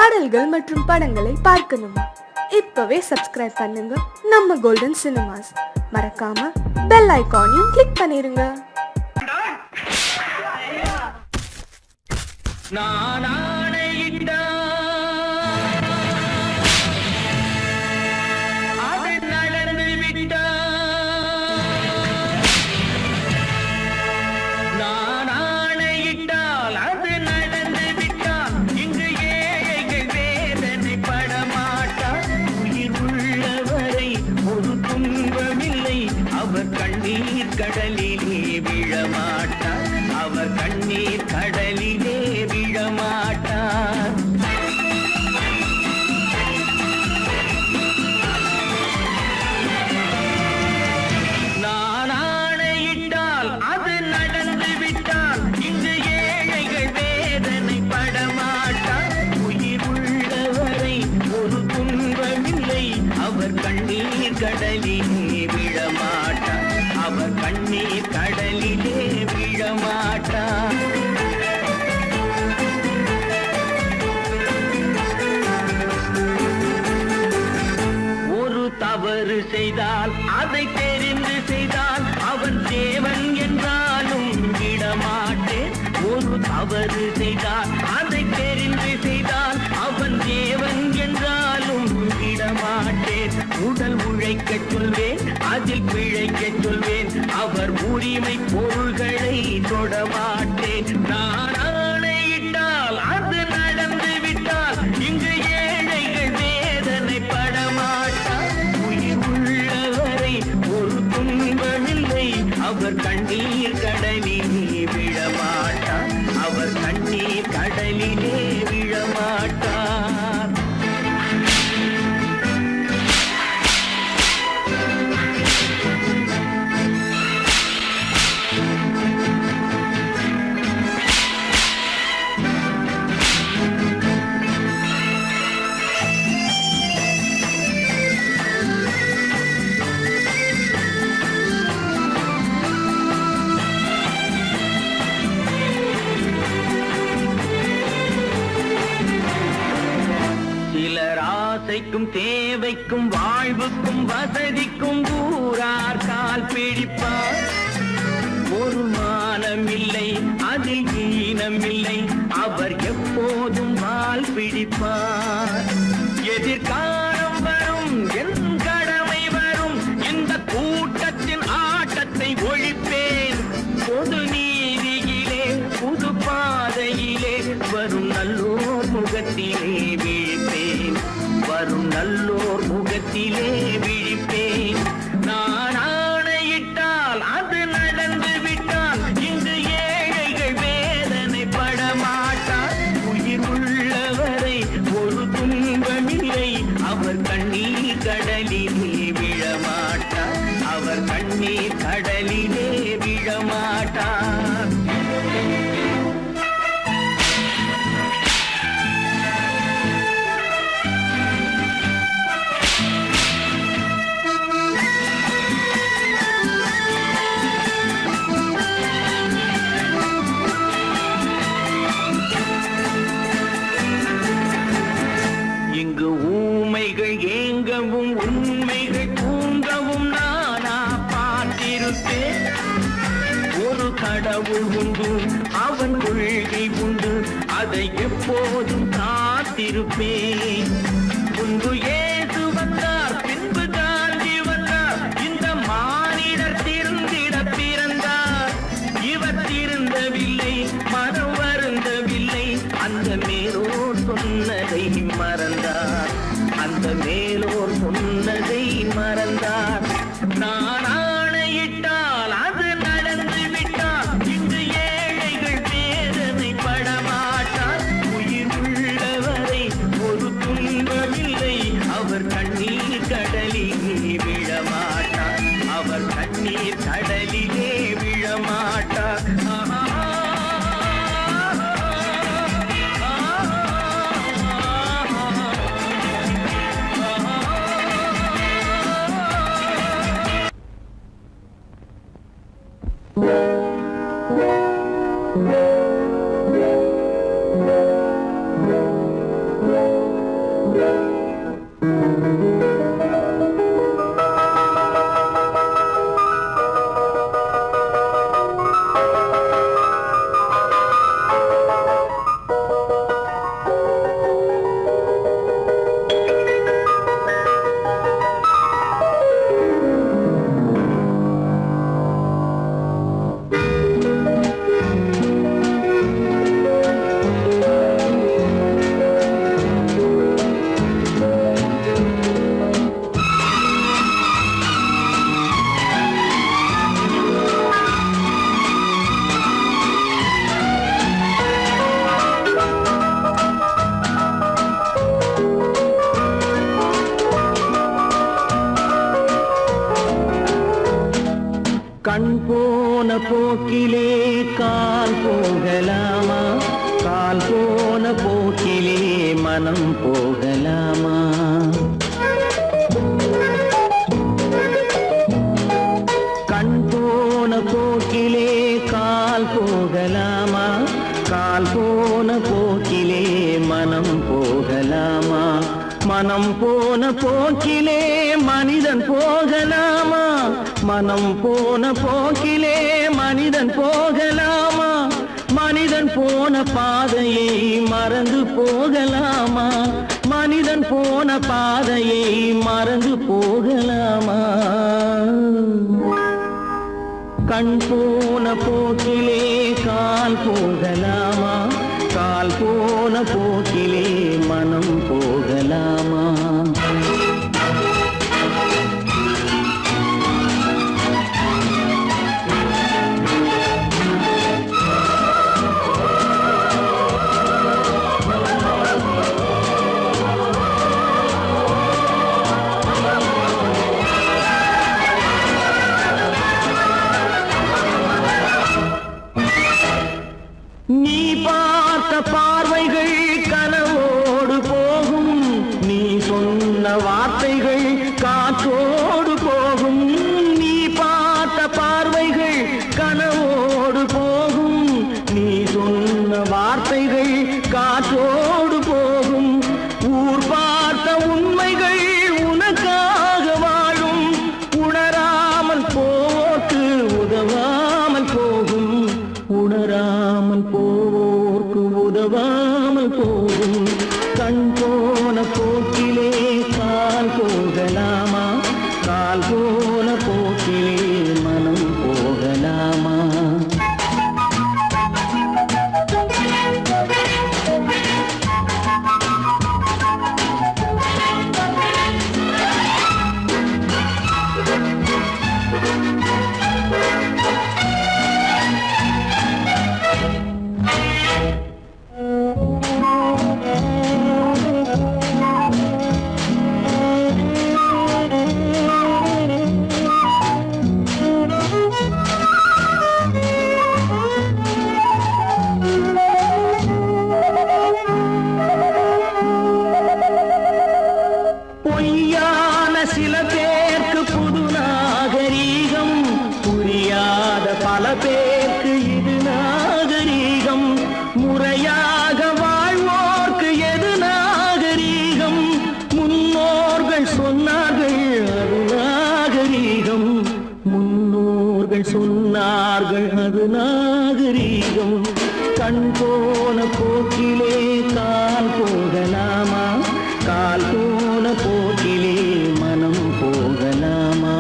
பாடல்கள் மற்றும் படங்களை பார்க்கணுமா? இப்பவே சப்ஸ்கிரைப் பண்ணுங்க நம்ம கோல்டன் சினிமாஸ். மறக்காம பெல் ஐகானையும் கிளிக் பண்ணிருங்க. கடலிலே விழமாட்டார், அவர் கண்ணீர் கடலிலே விழமாட்டார். நான் ஆணையிட்டால் அது நடந்து விட்டால் இங்கு ஏழைகள் வேதனை படமாட்டார். உயிர் உள்ளவரை ஒரு துன்பமில்லை, அவர் கண்ணீர் கடலிலே விழமாட்டார், அவர் கண்ணீர் கடலிலே விழமாட்டார். ஒரு தவறு செய்தால் அதை தெரிந்து செய்தால் அவர் தேவன் என்றாலும் விடமாட்டேன். ஒரு தவறு செய்தால் அதை தெரிந்து செய்தால் அவன் தேவன் என்றாலும் விடமாட்டேன். உடல் உழைக்க சொல்வேன், அதில் பிழைக்க சொல்வேன், அவர் உரிமை பொருள்களை தொடமாட்டேன். நான் ஆணையிட்டால் அது நடந்து விட்டால் இங்கு ஏழைகள் வேதனை படமாட்டார். உயிர் உள்ளவரை ஒரு துன்பமில்லை, அவர் கண்ணீர் கடலிலே விழமாட்டார், அவர் கண்ணீர் கடலிலே விழமாட்டார். ஆசைக்கும் தேவைக்கும் வாழ்வுக்கும் வசதிக்கும் ஊரார் கால் பிடிப்பார். ஒரு மானமில்லை, அதில் ஈனமில்லை, அவர் எப்போதும் வால் பிடிப்பார். எதிர்காலம் வரும், என் கடமை வரும், இந்த கூட்டத்தின் ஆட்டத்தை ஒழிப்பேன். பொது நீதியிலே புது பாதையிலே வரும் நல்லோர் முகத்திலே விழிப்பேன், வரும் நல்லோர் முகத்திலே விழிப்பேன். நான் ஆணையிட்டால் அது நடந்து விட்டால் இங்கு ஏழைகள் வேதனை படமாட்டார். உயிர் உள்ளவரை ஒரு துன்பமில்லை, அவர் கண்ணீர் கடலிலே விழமாட்டார், அவர் கண்ணீர் கடலிலே விழமாட்டார். இங்கு ஊமைகள் ஏங்கவும் உண்மைகள் தூங்கவும் நானா பார்த்திருப்பேன். ஒரு கடவுள் உண்டு, அவன் கொள்கை உண்டு, அதை எப்போதும் காத்திருப்பேன். முன்பு இயேசு வந்தார், பின்பு காந்தி வந்தார், இந்த மானிடர் திருந்திட பிறந்தார். இவர் திருந்தவில்லை, மனம் வருந்தவில்லை, அந்த மேலோர் சொன்னதை மறந்தார், அந்த மேலோர் சொன்னதை மறந்தார். நான் ஆணையிட்டால் அது நடந்து விட்டால் இங்கு ஏழைகள் வேதனை படமாட்டார். உயிர் உள்ளவரை ஒரு துன்பமில்லை, அவர் கண்ணீர் கடலிலே விழமாட்டார், அவர் கண்ணீர் கடலிலே விழமாட்டார். கண் போன போக்கிலே கால் போகலாமா, கால் போன போக்கிலே மனம் போகலாமா? கண் போன போக்கிலே கால் போகலாமா, கால் போன போக்கிலே மனம் போகலாமா? மனம் போன போக்கிலே மனிதன் போகலாமா, மனம் போன போக்கிலே மனிதன் போகலாமா? மனிதன் போன பாதையை மறந்து போகலாமா, மனிதன் போன பாதையை மறந்து போகலாமா? கண் போன போக்கிலே கால் போகலாமா, கால் போன போக்கிலே மனம் போகலாமா? நீ பார்த்த பார்வைகள் கனவோடு போகும், நீ சொன்ன வார்த்தைகள் காற்றோடு போகும். நீ பார்த்த பார்வைகள் கனவோடு போகும், நீ சொன்ன வார்த்தைகள் காற்றோடு போகும். ஊர் பார்த்த உண்மைகள் உனக்காக வாழும், உணராமல் போக்கு உதவாமல் போகும், உணராமல் போவோர்க்கு உதவாமல் போகும். கண் போன போக்கிலே கால் போகலாமா, கால் போன போக்கிலே மனம் போகலாமா? பொய்யான சில பேருக்கு புது நாகரீகம், புரியாத பல பேருக்கு இது நாகரீகம். முறையாக வாழ்வோர்க்கு எது நாகரீகம்? முன்னோர்கள் சொன்னார்கள் அது நாகரீகம், முன்னோர்கள் சொன்னார்கள் அது நாகரீகம். கண் போன போக்கிலே கால் போகலாமா, கால் போன போக்கிலே மனம் போகலாமா?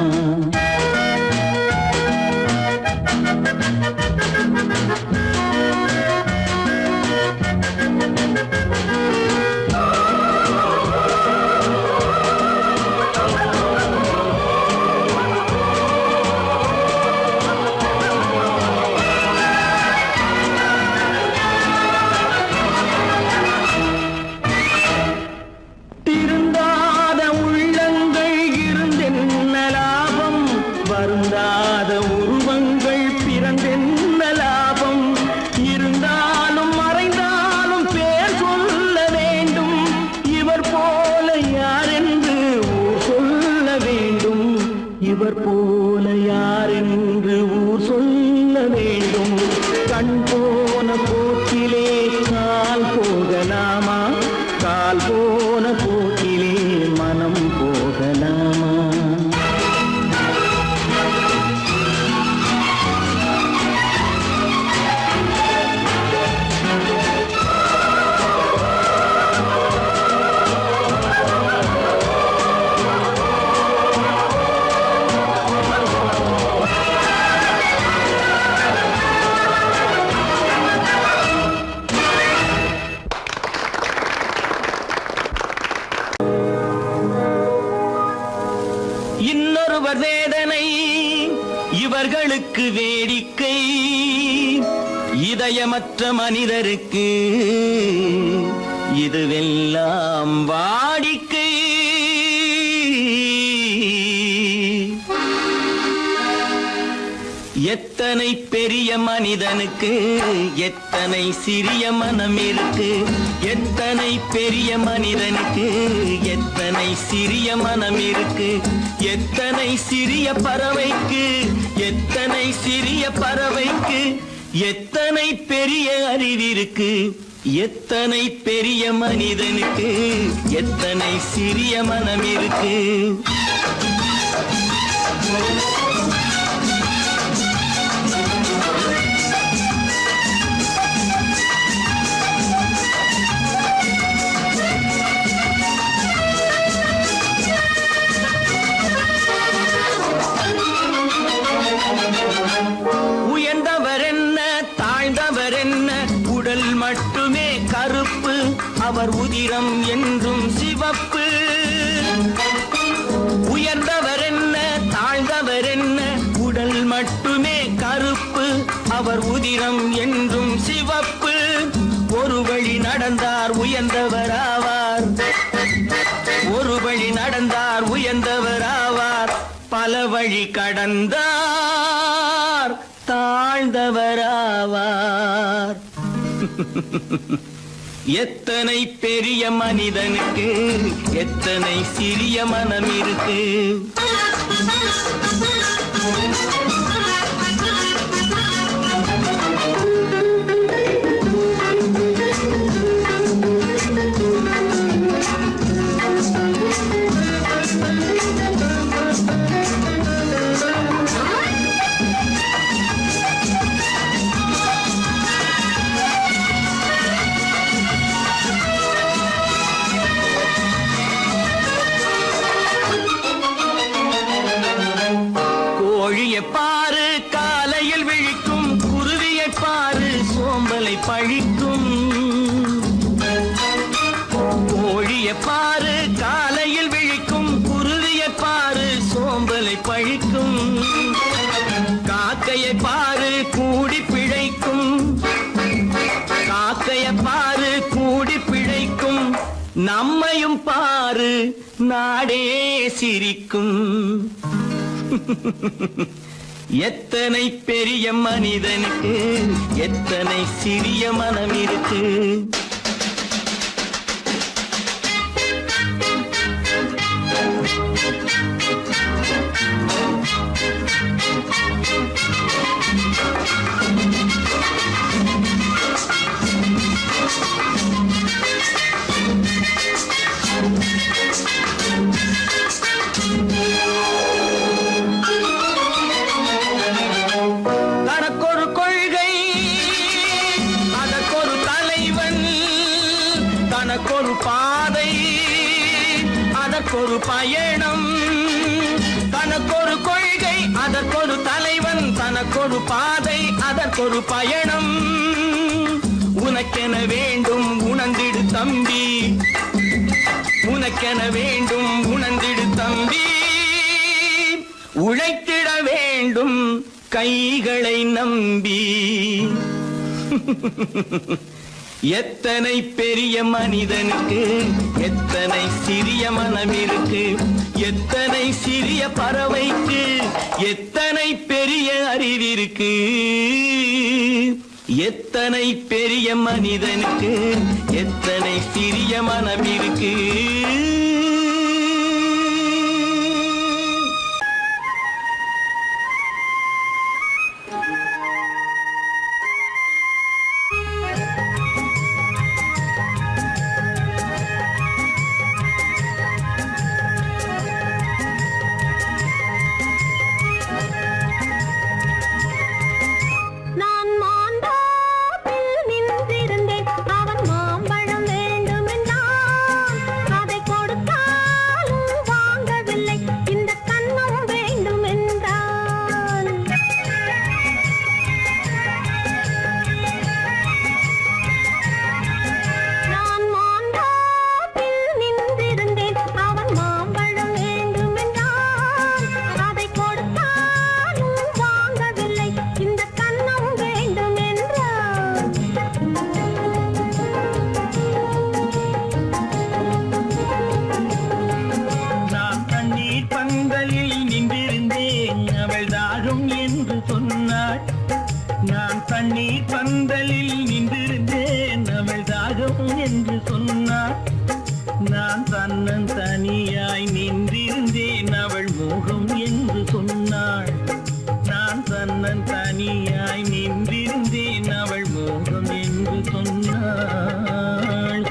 திருந்தாத உள்ளங்கள் இருந்தென்ன லாபம், வருந்தாத உருவங்கள் பிறந்தென்ன லாபம்? இருந்தாலும் மறைந்தாலும் பேர் சொல்ல வேண்டும், இவர் போல யாரென்று ஊர் சொல்ல வேண்டும், இவர் போல யாரென்று ஊர் சொல்ல வேண்டும். கண் போன போக்கிலே கால் போகலாமா, கால் போன போக்கிலே மனம் போகலாமா? இன்னொருவர் வேதனை இவர்களுக்கு வேடிக்கை, இதயமற்ற மனிதருக்கு இதுவெல்லாம் வாடிக்கை. எத்தனை பெரிய மனிதனுக்கு எத்தனை சிறிய மனம் இருக்கு, எத்தனை பெரிய மனிதனுக்கு எத்தனை சிறிய மனம் இருக்கு, எத்தனை சிறிய பறவைக்கு எத்தனை சிறிய பறவைக்கு எத்தனை பெரிய அறிவிருக்கு, எத்தனை பெரிய மனிதனுக்கு எத்தனை சிறிய மனம் இருக்கு. மட்டுமே கருப்பு, அவர் உதிரம் என்றும் சிவப்பு. உயர்ந்தவர் என்ன தாழ்ந்தவர் என்ன, உடல் மட்டுமே கருப்பு, அவர் உதிரம் என்றும் சிவப்பு. ஒரு வழி நடந்தார் உயர்ந்தவர் ஆவார், ஒரு வழி நடந்தார் உயர்ந்தவர் ஆவார், பல வழி கடந்தார் தாழ்ந்தவர் ஆவார். எத்தனை பெரிய மனிதனுக்கு எத்தனை சிறிய மனம் இருக்கு. கோழியை பாரு காலையில் விழிக்கும், குருவியை பாரு சோம்பலை பழிக்கும். கோழியை பாரு காலையில் விழிக்கும், குருவியை பாரு சோம்பலை பழிக்கும். காக்கையை பாரு கூடி பிழைக்கும், காக்கையை பாரு கூடி பிழைக்கும். நம்மையும் பாரு நாடே சிரிக்கும். எத்தனை பெரிய மனிதனுக்கு எத்தனை சிறிய மனம் இருக்கு. தனக்கொரு கொள்கை அதற்கொரு தலைவன், தனக்கொரு பாதை அதற்கொரு பயணம். தனக்கொரு கொள்கை அதற்கொரு தலைவன், தனக்கொரு பாதை அதற்கொரு பயணம். உனக்கென வேண்டும் உணர்ந்திடு தம்பி, உனக்கென வேண்டும் உணர்ந்திடு தம்பி. உழைத்திட வேண்டும் கைகளை நம்பி. எத்தனை பெரிய மனிதனுக்கு எத்தனை சிறிய மனம் இருக்கு, எத்தனை சிறிய பறவைக்கு எத்தனை பெரிய அறிவிருக்கு, எத்தனை பெரிய மனிதனுக்கு எத்தனை சிறிய மனம் இருக்கு. தண்ணீர் பந்தலில் நின்றிருந்தேன் அவள் தாகம் என்று சொன்னாள். நான் தன்னன் தனியாய் நின்றிருந்தேன் அவள் மோகம் என்று சொன்னாள். நான் தன்னன் தனியாய் நின்றிருந்தேன் அவள் மோகம் என்று சொன்னாள்.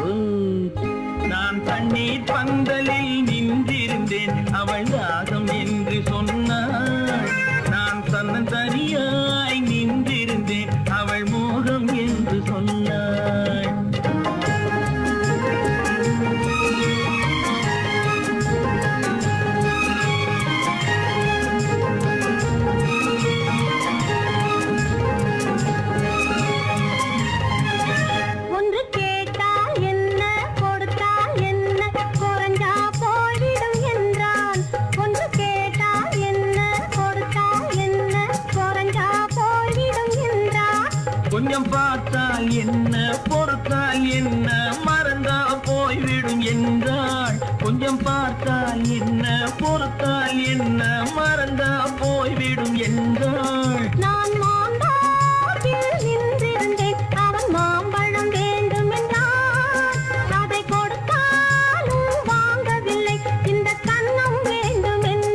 நான் தண்ணீர் பந்தலில் நின்றிருந்தேன் அவள் தாகம் என்று சொன்னாள். நான் தன்னன் தனியாய் நின்றிருந்தேன் அவள் மோகம் என்று சொன்னாள். கொஞ்சம் பார்த்தால் என்ன பொறுத்தால் என்ன மறந்தா போய்விடும் என்றாள். கொஞ்சம் பார்த்தால் என்ன பொறுத்தால் என்ன மறந்தா போய்விடும் என்றாள். நான் மாம்பழத்தில் நின்றிருந்தேன் அவன் மாம்பழம் வேண்டும் என்றான். அதை கொடுத்தாலும் வாங்கவில்லை இந்த கன்னம் வேண்டும் என்றான்.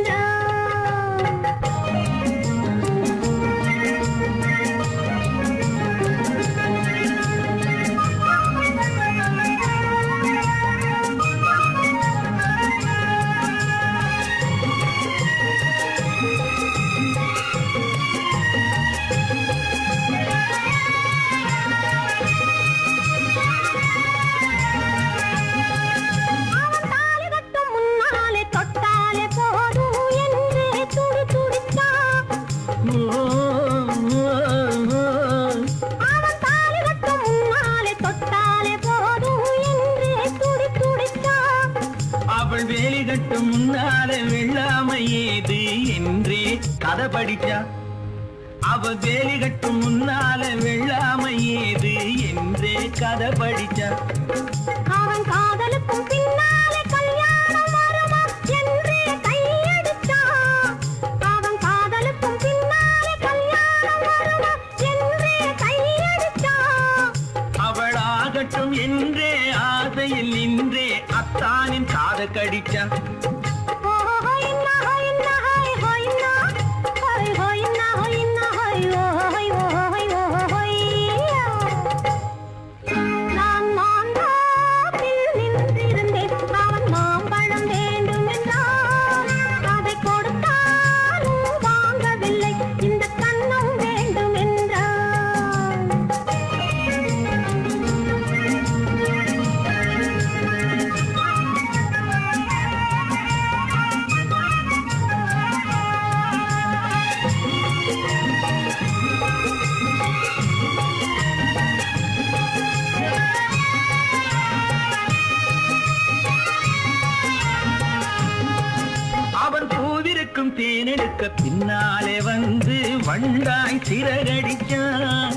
அவள் வேலி கட்டும் முன்னாலே வெள்ளாமை ஏது என்றே கதை படிச்சா. அவள் வேலி கட்டும் முன்னாலே வெள்ளாமை ஏது என்றே கதை படிச்சா. அவன் காதலுக்கும் பின்னாலே கல்யாணம் வருமா என்றே கையடிச்சான். அவன் காதலுக்கும் பின்னாலே கல்யாணம் வருமா என்றே கையடிச்சான். அவள் ஆகட்டும் என்றே ஆசையில் நின்றே அத்தானின் காத கடிச்சா. நான் மாம்பழத்தில் நின்றிருந்தேன் அவன் மாம்பழம் வேண்டும் என்றான். அதை கொடுத்தாலும் வாங்கவில்லை இந்த கன்னம் வேண்டும் என்றான். அவன் பூவிருக்கும் தேனெடுக்க பின்னாலே வந்து வண்டாய் சிறகடிச்சான்.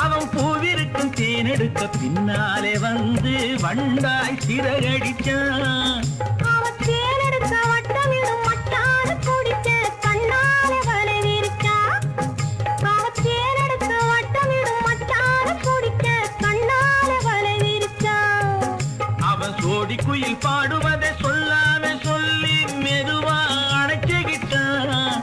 அவன் பூவிருக்கும் தேனெடுக்க பின்னாலே வந்து வண்டாய் சிறகடிச்சான். அவன் தேனெடுக்க வட்டமிடும் மட்டாறு குடிக்க கண்ணாலே வலை விரிச்சா. அவன் தேனெடுக்க வட்டமிடும் மட்டாறு குடிக்க கண்ணாலே வலை விரிச்சா. அவன் சோடி குயில் பாடுவதை சொல்லாம சொல்லி மெதுவா அணைச்சுக்கிட்டான்.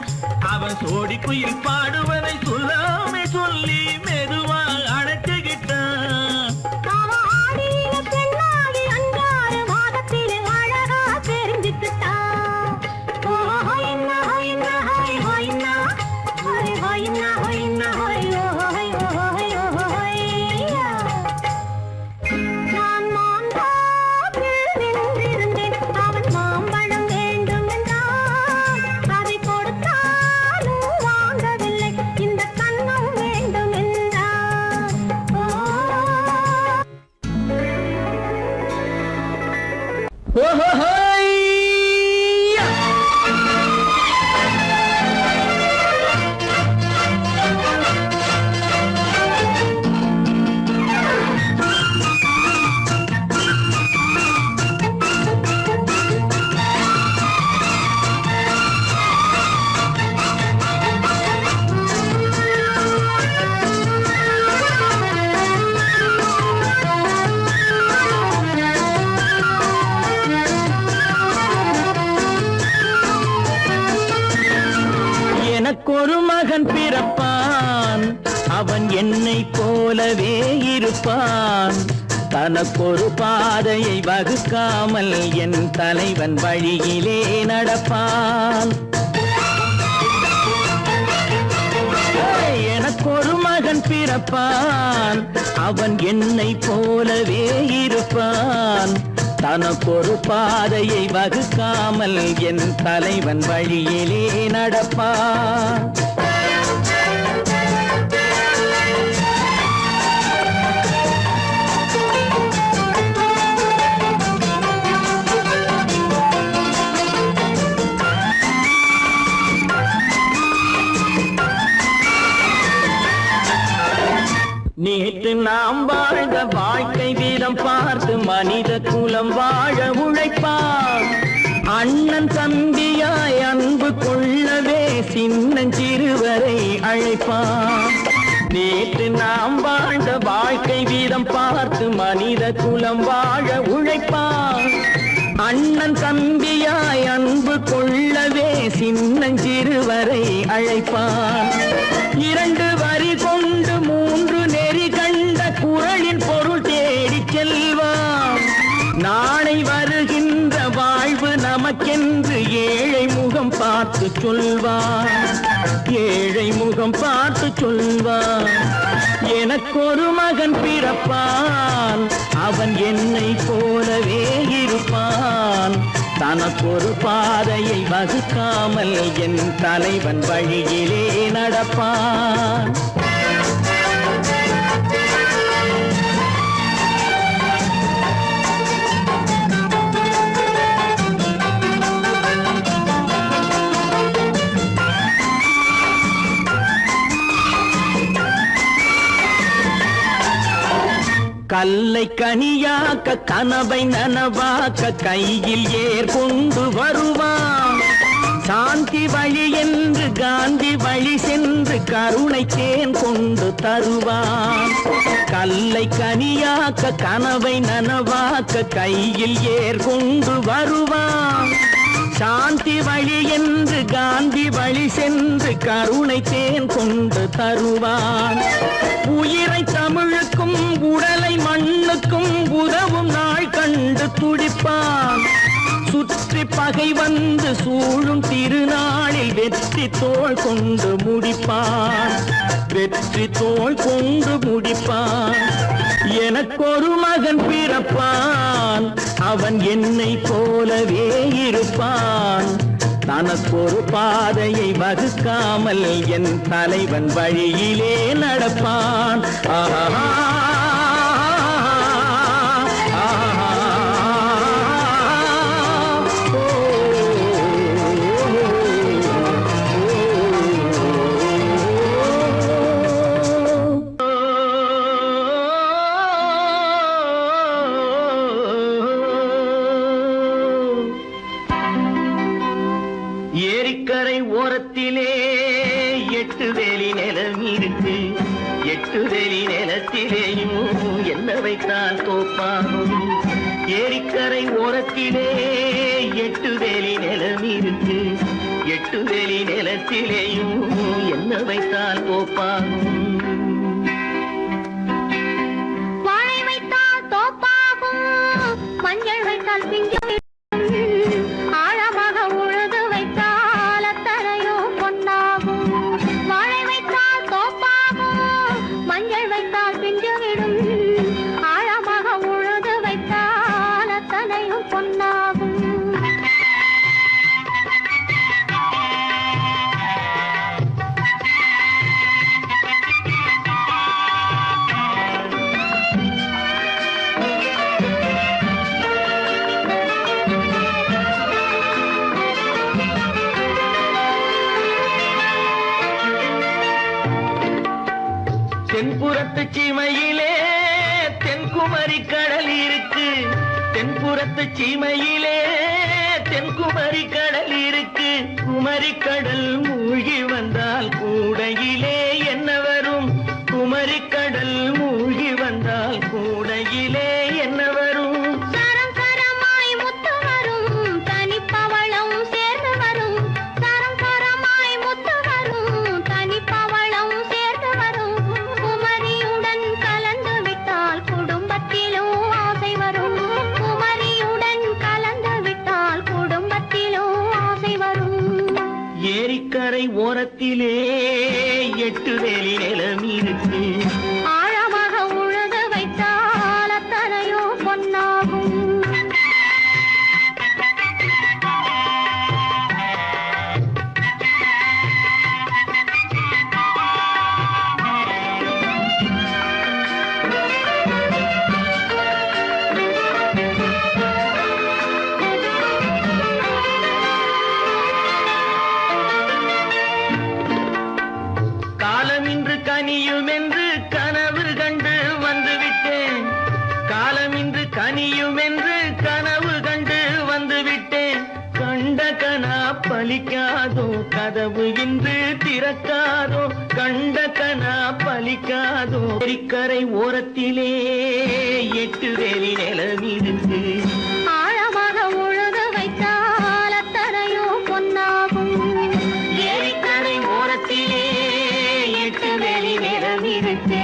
அவன் சோடி குயில் பாடுவதை சொல்லாம சொல்லி மெதுவா அணைச்சுக்கிட்டான். அவன் ஆடியில பெண்ணாகி 5-6 மாதத்திலே அழகா தெரிஞ்சுக்கிட்டான். ஹொய்னா ஹொய்னா ஹொய் ஹொய்னா ஹொய் ஹொய்னா ஹொய்னா ஹொய் ஹொய் ஹொய் ஹொய்யா. நான் மாம்பழத்தில் நின்றிருந்தேன் அவன் மாம்பழம் வேண்டும் என்றான். அதை கொடுத்தாலும் வாங்கவில்லை இந்த கன்னம் வேண்டும் என்றான். ஓஹோஹோய்யா! இருப்பான். தனக்கொரு பாதையை வகுக்காமல் என் தலைவன் வழியிலே நடப்பான். எனக்கொரு மகன் பிறப்பான், அவன் என்னை போலவே இருப்பான். தனக்கொரு பாதையை வகுக்காமல் என் தலைவன் வழியிலே நடப்பான். நேற்று நாம் வாழ்ந்த வாழ்க்கை வீதம் பார்த்து மனித குலம் வாழ உழைப்பான். அண்ணன் தம்பியாய் அன்பு கொள்ளவே சின்னஞ்சிறுவரை அழைப்பான். நேற்று நாம் வாழ்ந்த வாழ்க்கை வீதம் பார்த்து மனித குலம் வாழ உழைப்பான். அண்ணன் தம்பியாய் அன்பு கொள்ளவே சின்னஞ்சிறுவரை அழைப்பான். 2 வரி கொண்டு 3 நெறி கண்ட குறளின் பொருள் தேடி செல்வான். நாளை வருகின்ற வாழ்வு நமக்கென்று ஏழை முகம் பார்த்து சொல்வான். ஏழை முகம் பார்த்து சொல்வான். எனக்கொரு மகன் பிறப்பான், அவன் என்னை போலவே இருப்பான். தனக்கொரு பாதையை வகுக்காமல் என் தலைவன் வழியிலே நடப்பான். கல்லை கனியாக்க கனவை நனவாக்க கையில் ஏர் கொண்டு வருவான். சாந்தி வழி என்று காந்தி வழி சென்று கருணை தேன் கொண்டு தருவான். கல்லை கனியாக்க கனவை நனவாக்க கையில் ஏர் கொண்டு வருவான். சாந்தி வழி என்று காந்தி வழி சென்று கருணை தேன் கொண்டு தருவான். உயிரை தமிழுக்கும் உடலை மண்ணுக்கும் உதவும் நாள் கண்டு துடிப்பான். சுற்றி பகை வந்து சூழும் திருநாளில் வெற்றி தோள் கொண்டு முடிப்பான். வெற்றி தோள் கொண்டு முடிப்பான். எனக்கொரு மகன் பிறப்பான், அவன் என்னை போலவே இருப்பான். தனக்கொரு பாதையை வகுக்காமல் என் தலைவன் வழியிலே நடப்பான். ஆஹா ஏரிக்கரை ஓரத்திலே 8 வேலி நிலம் இருக்கு. 8 வேலி நிலத்திலேயும் என்ன வைத்தால் தோப்பாகும். ஏரிக்கரை ஓரத்திலே 8 வேலி நிலம் இருக்கு. 8 வேலி நிலத்திலேயும் என்ன வைத்தால் தோப்பாகும். வாழை வைத்தால் தோப்பாகும், மஞ்சள் வைத்தால் பிஞ்சு. ஆழமாக உழுது வைத்தால் அத்தனையோ பொன்னாகும். வாழை வைத்தால் தோப்பாகும், மஞ்சள் வைத்தால் பிஞ்சுவிடும். ஆழமாக உழுது வைத்தால் அத்தனையும் பொன்னாகும். தென்புறத்து சீமையிலே தென்குமரி கடல் இருக்கு. தென்புறத்து சீமையிலே தென்குமரி கடல் இருக்கு. குமரி கடல் மூழ்கி வந்தால் கூடையிலே என்ன வரும். குமரி கடல் மூழ்கி வந்தால் கூடையிலே என்ன வரும். சரம் சரமாய் முத்து வரும், தனிப்பவளம் சேர்ந்து வரும். சரம் சரமாய் முத்து வரும், தனிப்பவளம் சேர்ந்து வரும். குமரியுடன் கலந்து விட்டால் பலிக்காதோ கதவு இன்று திறக்காதோ கண்ட கனா பலிக்காதோ கரை ஓரத்திலே 8 வேலி நிலவிருக்கு ஆழமாக உழுது வைத்தால் அத்தனையோ பொன்னாகும் ஏரிக்கரை ஓரத்திலே 8 வேலி நிலவிருக்கு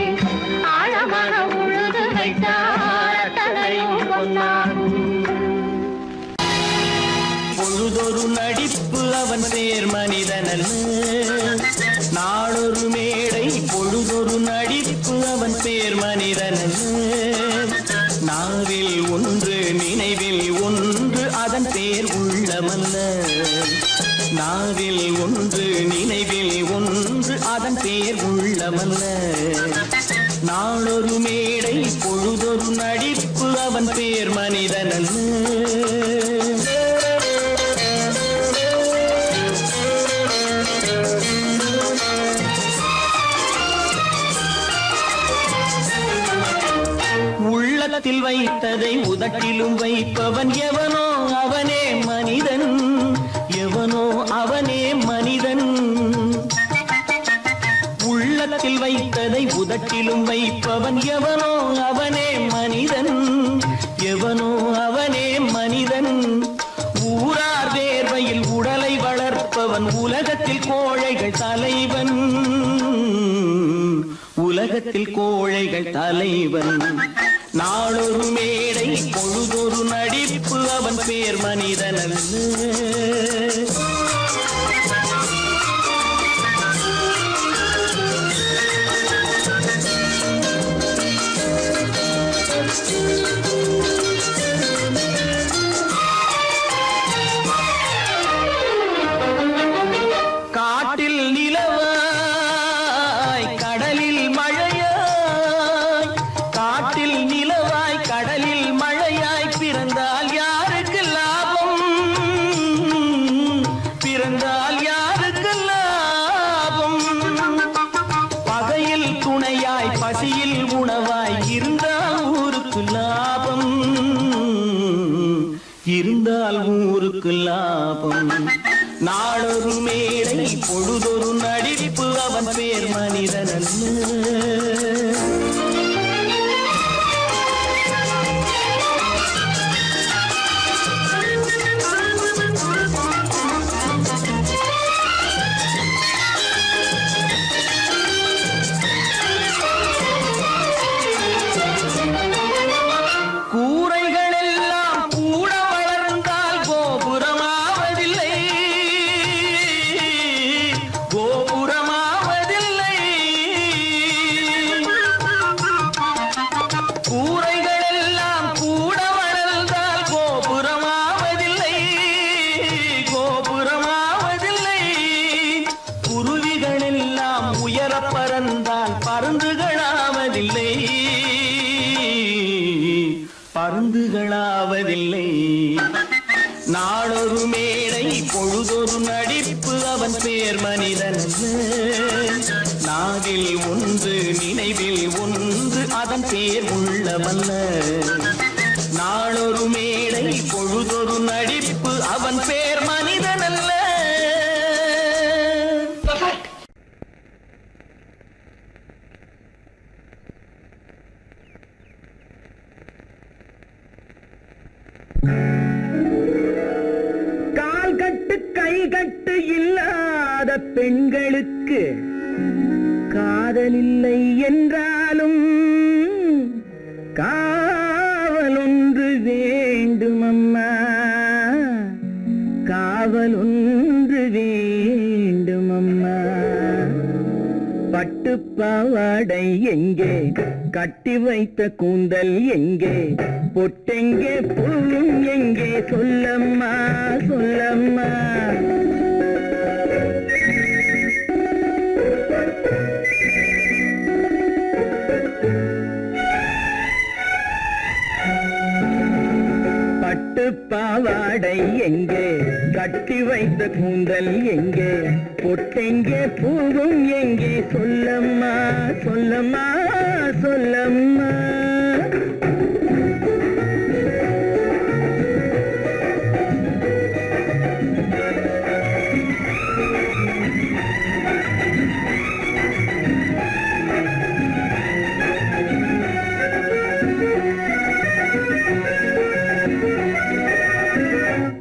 ஆழமாக உழுது வைத்தால் அத்தனையோ பொன்னாகும் பொழுதொரு நடிப்பு அவன் பேர் மனிதனல்ல நாளொரு மேடை பொழுதொரு நடிப்பு அவன் பேர் மனிதனல்ல நாவில் ஒன்று நினைவில் ஒன்று அதன் பேர் உள்ளமல்ல நாவில் ஒன்று நினைவில் ஒன்று அதன் பேர் உள்ளமல்ல நாளொரு மேடை பொழுதொரு நடிப்பு அவன் பேர் மனிதனல்ல உள்ளத்தில் வைத்ததை உதட்டிலும் வைப்பவன் எவனோ அவனே மனிதன் எவனோ அவனே மனிதன் உள்ளத்தில் வைத்ததை உதட்டிலும் வைப்பவன் எவனோ அவனே மனிதன் எவனோ அவனே மனிதன் ஊரார் வேர்வையில் உடலை வளர்ப்பவன் உலகத்தில் கோழைகள் தலைவன் உலகத்தில் கோழைகள் தலைவன் நாளொரு மேடை பொழுதொரு நடிப்பு அவன் பேர் மனிதனல்ல காட்டில் நிலவாய் கடலில் மழையாய் காட்டில் நிலவாய் கடலில் மழையாய் பிறந்தால் யாருக்கு லாபம் பிறந்தால் யாருக்கு லாபம் பகையில் துணையாய் பசியில் உணவாய் இருந்தால் ஊருக்கு லாபம் இருந்தால் ஊருக்கு லாபம் நாளொரு மேடை பொழுதொரு நடிப்பு அவன் பேர் மனிதனல்ல கூரைகள் எல்லாம் கூட வளர்ந்தால் கோபுரமாவதில்லை கோபுரமாவதில்லை கூரைகள் எல்லாம் கூட வளர்ந்தால் கோபுரமாவதில்லை கோபுரமாவதில்லை குருவிகள் எல்லாம் உயர பறந்தால் பருந்துகளாவதில்லை பருந்துகளாவதில்லை நாளொரு மேடை பொழுதொரு நடிப்பு அவன் பேர் மனிதனல்ல நாவில் ஒன்று நினைவில் ஒன்று அதன் பேர் உள்ளமல்ல நாளொரு மேடை பொழுதொரு நடிப்பு அவன் பேர் மனிதனல்ல கால் கட்டு கை கட்டு இல்லாத பெண்களுக்கு காதலில்லை என்றாலும் காவலொன்று வேண்டுமம்மா காவலொன்று வேண்டுமம்மா பட்டுப்பாவாடை எங்கே கட்டி வைத்த கூந்தல் எங்கே பொட்டெங்கே பூவும் எங்கே சொல்லம்மா சொல்லம்மா பட்டுப்பாவாடை எங்கே கட்டி வைத்த கூந்தல் எங்கே பொட்டெங்கே பூவும் எங்கே சொல்லம்மா சொல்லம்மா சொல்லம்மா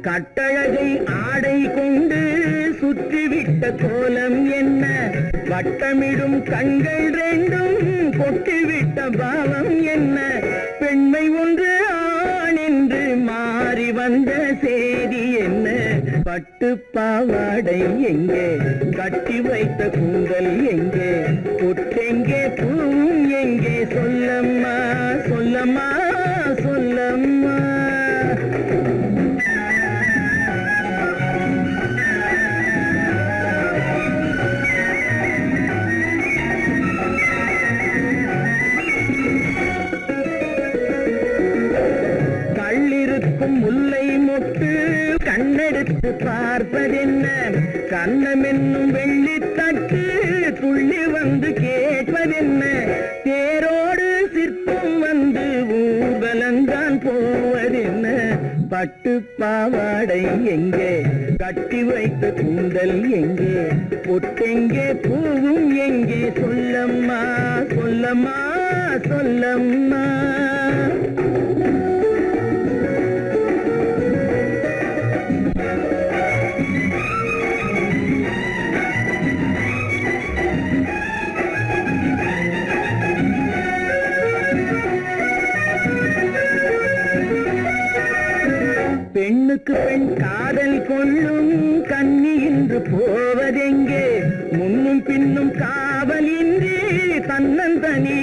கட்டழகை ஆடை கொண்டு சுற்றிவிட்ட கோலம் என்ன, வட்டமிடும் கண்கள் ரெண்டும் கொட்டிவிட்ட பாவம் என்ன, பெண்மை ஒன்று ஆண் என்று மாறி வந்த செய்தி என்ன, பட்டு பாவாடை எங்கே, கட்டி வைத்த கூந்தல் எங்கே, பொட்டெங்கே பூவும் எங்கே, சொல்லம்மா சொல்லம்மா சொல்லம்மா. கள்ளிருக்கும் முல்லை மொட்டு கண்ணெடுத்து பார்ப்பதென்ன, கண்ணம் என்னும் வெள்ளித்தட்டு துள்ளி வந்து கேட்பதென்ன, தேரோடு சிற்பம் வந்து ஊர்வலந்தான் போவதென்ன, பட்டு பாவாடை எங்கே, கட்டி வைத்த கூந்தல் எங்கே, பொட்டெங்கே பூவும் எங்கே, சொல்லம்மா சொல்லம்மா சொல்லம்மா. பெண்ணுக்கு பெண் காதல் கொள்ளும் கன்னி இன்று போவதெங்கே, முன்னும் பின்னும் காவலின்றி தன்னந்தனியாவதெங்கே,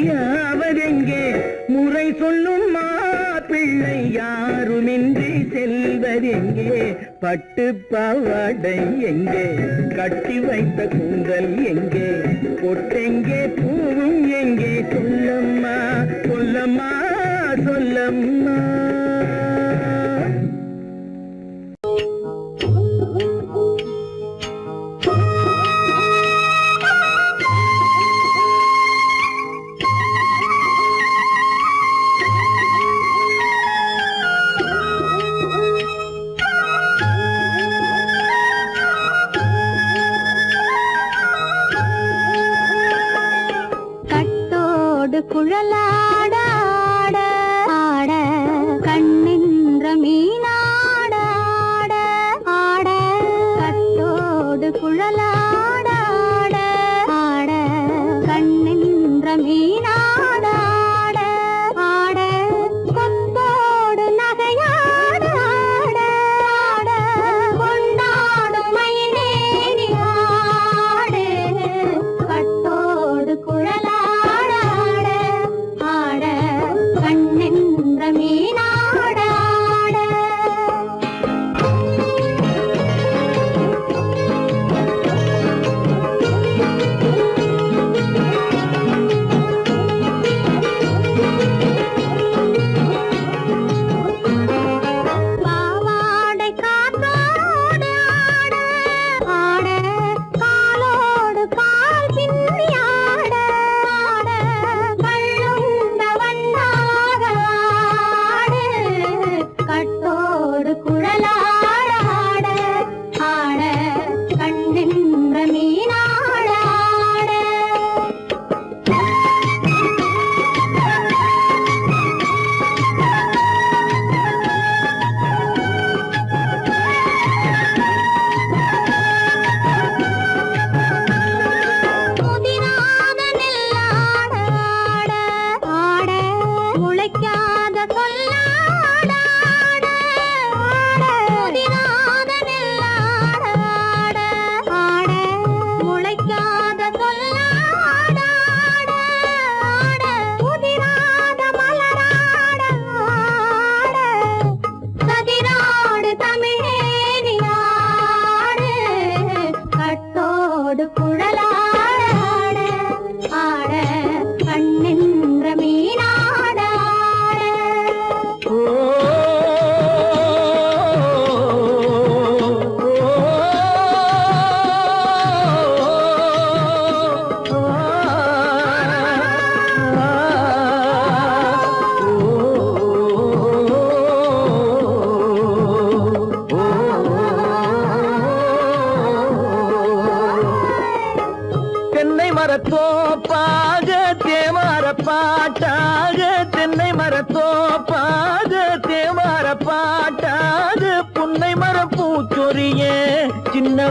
முறை சொல்லும் மாப்பிள்ளை யாருமின்றி செல்வதெங்கே, பட்டு பாவாடை எங்கே, கட்டி வைத்த கூந்தல் எங்கே, பொட்டெங்கே பூவும் எங்கே, சொல்லம்மா சொல்லம்மா சொல்லம்மா. குழலாட ஆட ஆட கண்ணின்ற மீனாட ஆட ஆட கட்டோடு குழலாட ஆட ஆட கண்ணின்ற மீனாட ஆட ஆட கொத்தோடு நகையாட ஆட ஆட கொண்டாடும் மயிலேறி ஆடு கட்டோடு குழலாட கண்ணென்ற மீனாட பாவாடை காத்தோடு ஆட ஆட காலோடு கால் பின்னி ஆட ஆட கள்ளுண்ட வண்ணாக ஆடு கட்டோடு குழலாட ஆட ஆட கண்ணென்ற மீனாட ஆட. முதிராத நெல்லாட ஆட ஆட முளைக்காத சொல்லாட ஆட ஆட முதிராத நெல்லாட ஆட ஆட முளைக்காத சொல்லாட ஆட ஆட முதிராத மலராட ஆட கதிராடு தமிழேறி ஆடு கட்டோடு குழலாட ஆட கண்ணென்ற மீனாட ஆட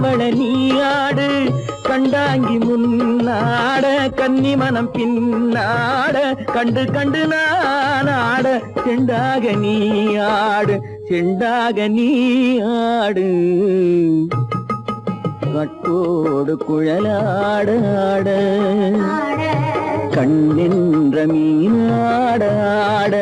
தவள நீயாடு கண்டாங்கி முன்னாட கன்னி மனம் பின்னாட கண்டு கண்டு நானாட செண்டாக நீயாடு செண்டாக நீயாடு கட்டோடு குழலாட ஆட கண்ணென்ற மீனாட ஆட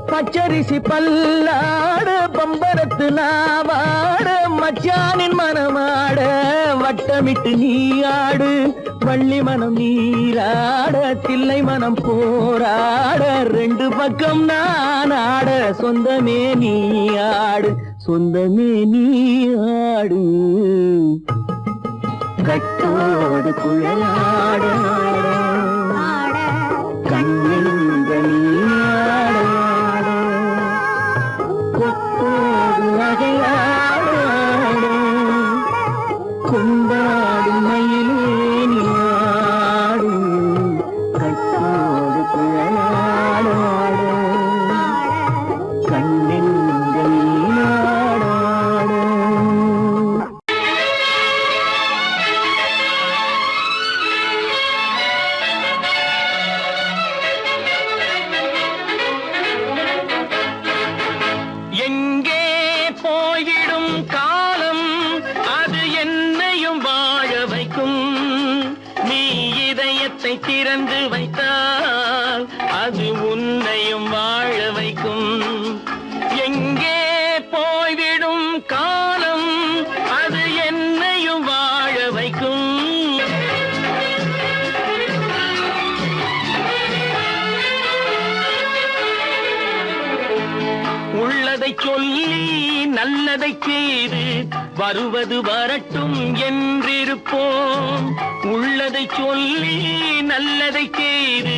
பச்சரிசி பல்லாட பம்பரத்து நாவாட மச்சானின் மனமாட வட்டமிட்டு நீயாடு வள்ளி மனம் நீராட தில்லை மனம் போராட ரெண்டு பக்கம் நான் ஆட சொந்தமே நீயாடு சொந்தமே நீயாடு கட்டோடு குழலாட கண்ணென்ற நீயாட கொண்டாடும் மயிலேனியாடு கட்டோடு குழலாட கண்ணென்ற நீயாட எங்கே போய்விடும் காலம் அது என்னையும் வாழ வைக்கும் நீ இதயத்தை திறந்து வைத்தால் அது உன்னையும் வாழ வைக்கும் எங்கே போய்விடும் காலம் அது என்னையும் வாழ வைக்கும் உள்ளதை சொல்லி நல்லதை செய்து வருவது வரட்டும் என்றிருப்போம் உள்ளதை சொல்லி நல்லதை செய்து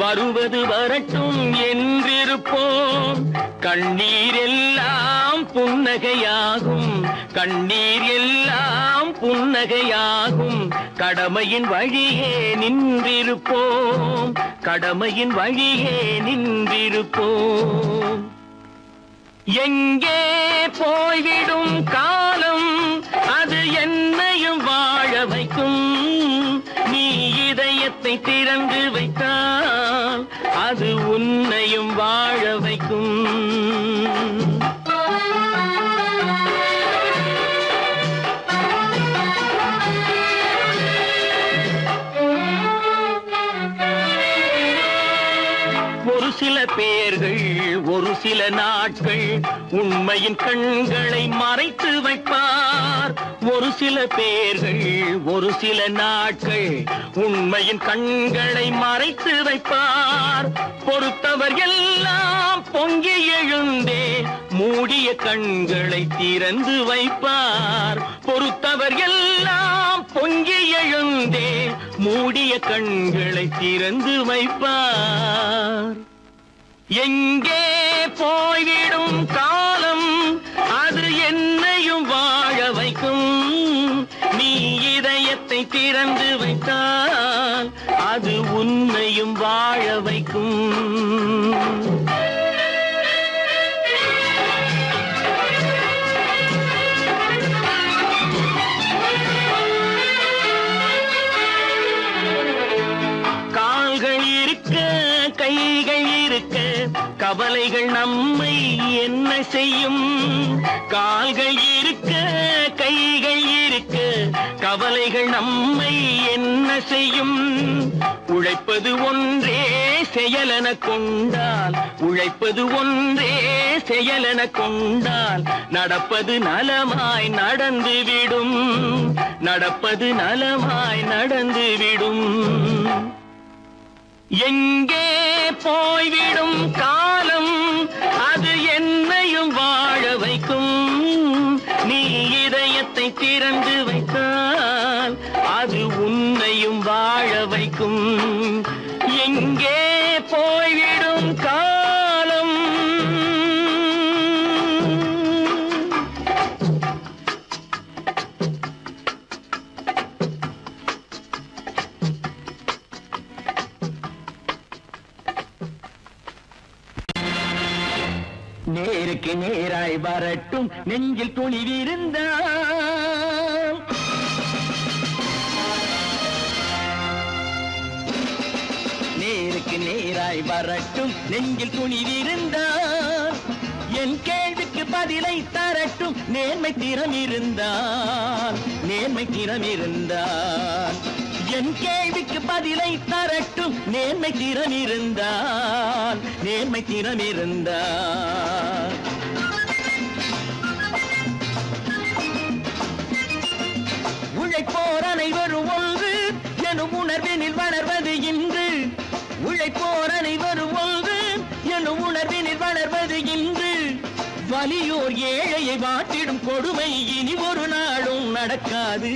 வருவது வரட்டும் என்றிருப்போம் கண்ணீர் எல்லாம் புன்னகையாகும் கண்ணீர் எல்லாம் புன்னகையாகும் கடமையின் வழியே நின்றிருப்போம் கடமையின் வழியே நின்றிருப்போம் எங்கே போய்விடும் காலம் அது என்னையும் வாழ வைக்கும் நீ இதயத்தை திறந்து வைத்தால் அது உன்னையும் வாழ வைக்கும் ஒரு சில பேர்கள் ஒரு சில நாட்கள் உண்மையின் கண்களை மறைத்து வைப்பார் ஒரு சில பேர்கள் ஒரு சில நாட்கள் உண்மையின் கண்களை மறைத்து வைப்பார் பொறுத்தவர் எல்லாம் பொங்கி எழுந்தே மூடிய கண்களை திறந்து வைப்பார் பொறுத்தவர் எல்லாம் பொங்கி எழுந்தே மூடிய கண்களை திறந்து வைப்பார் எங்கே போய்விடும் காலம் அது என்னையும் வாழ வைக்கும் நீ இதயத்தை திறந்து வைத்தால் அது உன்னையும் வாழ வைக்கும் கால்கள் இருக்க கைகள் இருக்க கவலைகள் நம்மை என்ன செய்யும் கால்கள் இருக்க கைகள் இருக்க கவலைகள் நம்மை என்ன செய்யும் உழைப்பது ஒன்றே செயலென கொண்டால் உழைப்பது ஒன்றே செயலென கொண்டால் நடப்பது நலமாய் நடந்துவிடும் நடப்பது நலமாய் நடந்துவிடும் எங்கே போய்விடும் காலம் அது என்னையும் வாழ வைக்கும் நீ இதயத்தை திறந்து வைத்தால் அது உன்னையும் வாழ வைக்கும் எங்கே போய்விடும் காலம் நேருக்கு நேராய் வரட்டும் நெஞ்சில் துணிவிருந்தால் நேருக்கு நேராய் வரட்டும் நெஞ்சில் துணிவிருந்தால் என் கேள்விக்கு பதிலை தரட்டும் நேர்மை திறம் இருந்தால் என் கேள்விக்கு பதிலை தரட்டும் நேர்மை திறம் இருந்தால் உழைப்போர் அனைவரும் ஒன்று எனும் உணர்வினில் வளர்வது இன்று உழைப்போர் அனைவரும் ஒன்று எனும் உணர்வினில் வளர்வது இன்று வலியோர் ஏழையை வாட்டிடும் கொடுமை இனி ஒரு நாளும் நடக்காது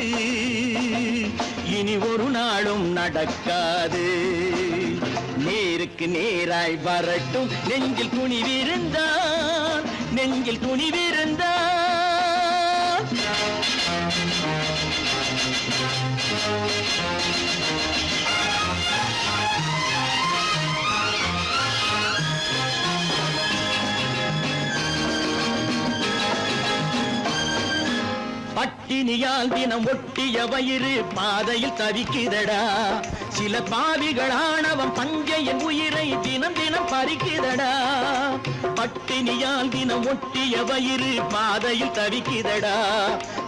நேருக்கு நேராய் வரட்டும் நெஞ்சில் துணிவிருந்தால் பட்டினியால் தினம் ஒட்டிய வயிறு பாதையில் தவிக்குதடா சில பாவிகளானவன் பஞ்சையின் உயிரை தினம் தினம் பறிக்குதடா பட்டினியால் தினம் ஒட்டிய வயிறு பாதையில் தவிக்குதடா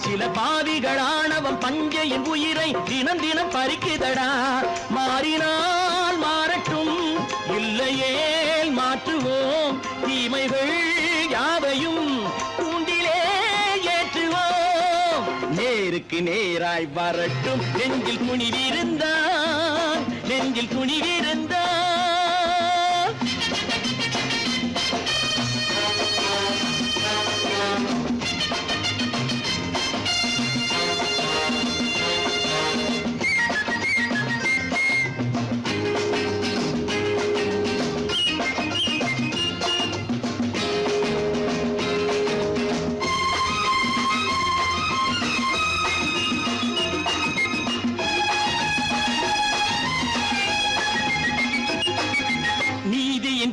சில பாவிகளானவன் பஞ்சையின் உயிரை தினம் தினம் பறிக்குதடா மாறினால் மாறட்டும் இல்லையே மாற்றுவோம் தீமைகள் யாவையும் நேருக்கு நேராய் வரட்டும் நெஞ்சில் துணிவிருந்தால்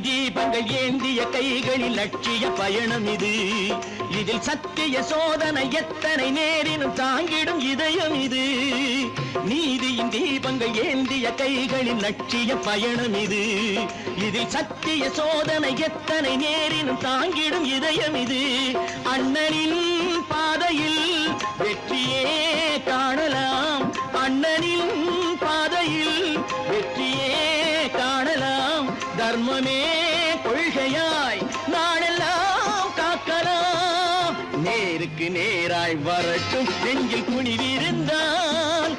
தீபங்கள் ஏந்திய கைகளில் லட்சிய பயணம் இது இதில் சத்திய சோதனை எத்தனை நேரினும் தாங்கிடும் இதயம் இது நீதியின் தீபங்கள் ஏந்திய கைகளில் லட்சிய பயணம் இது இதில் சத்திய சோதனை எத்தனை நேரினும் தாங்கிடும் இதயம் இது அண்ணனின் பாதையில் வெற்றியே காணலாம் அண்ணனின் பாதையில் வெற்றியே காணலாம் தர்மமே கொள்கையாய் நாடெல்லாம் காக்கலாம் நேருக்கு நேராய் வரட்டும் நெஞ்சில் துணிவிருந்தால்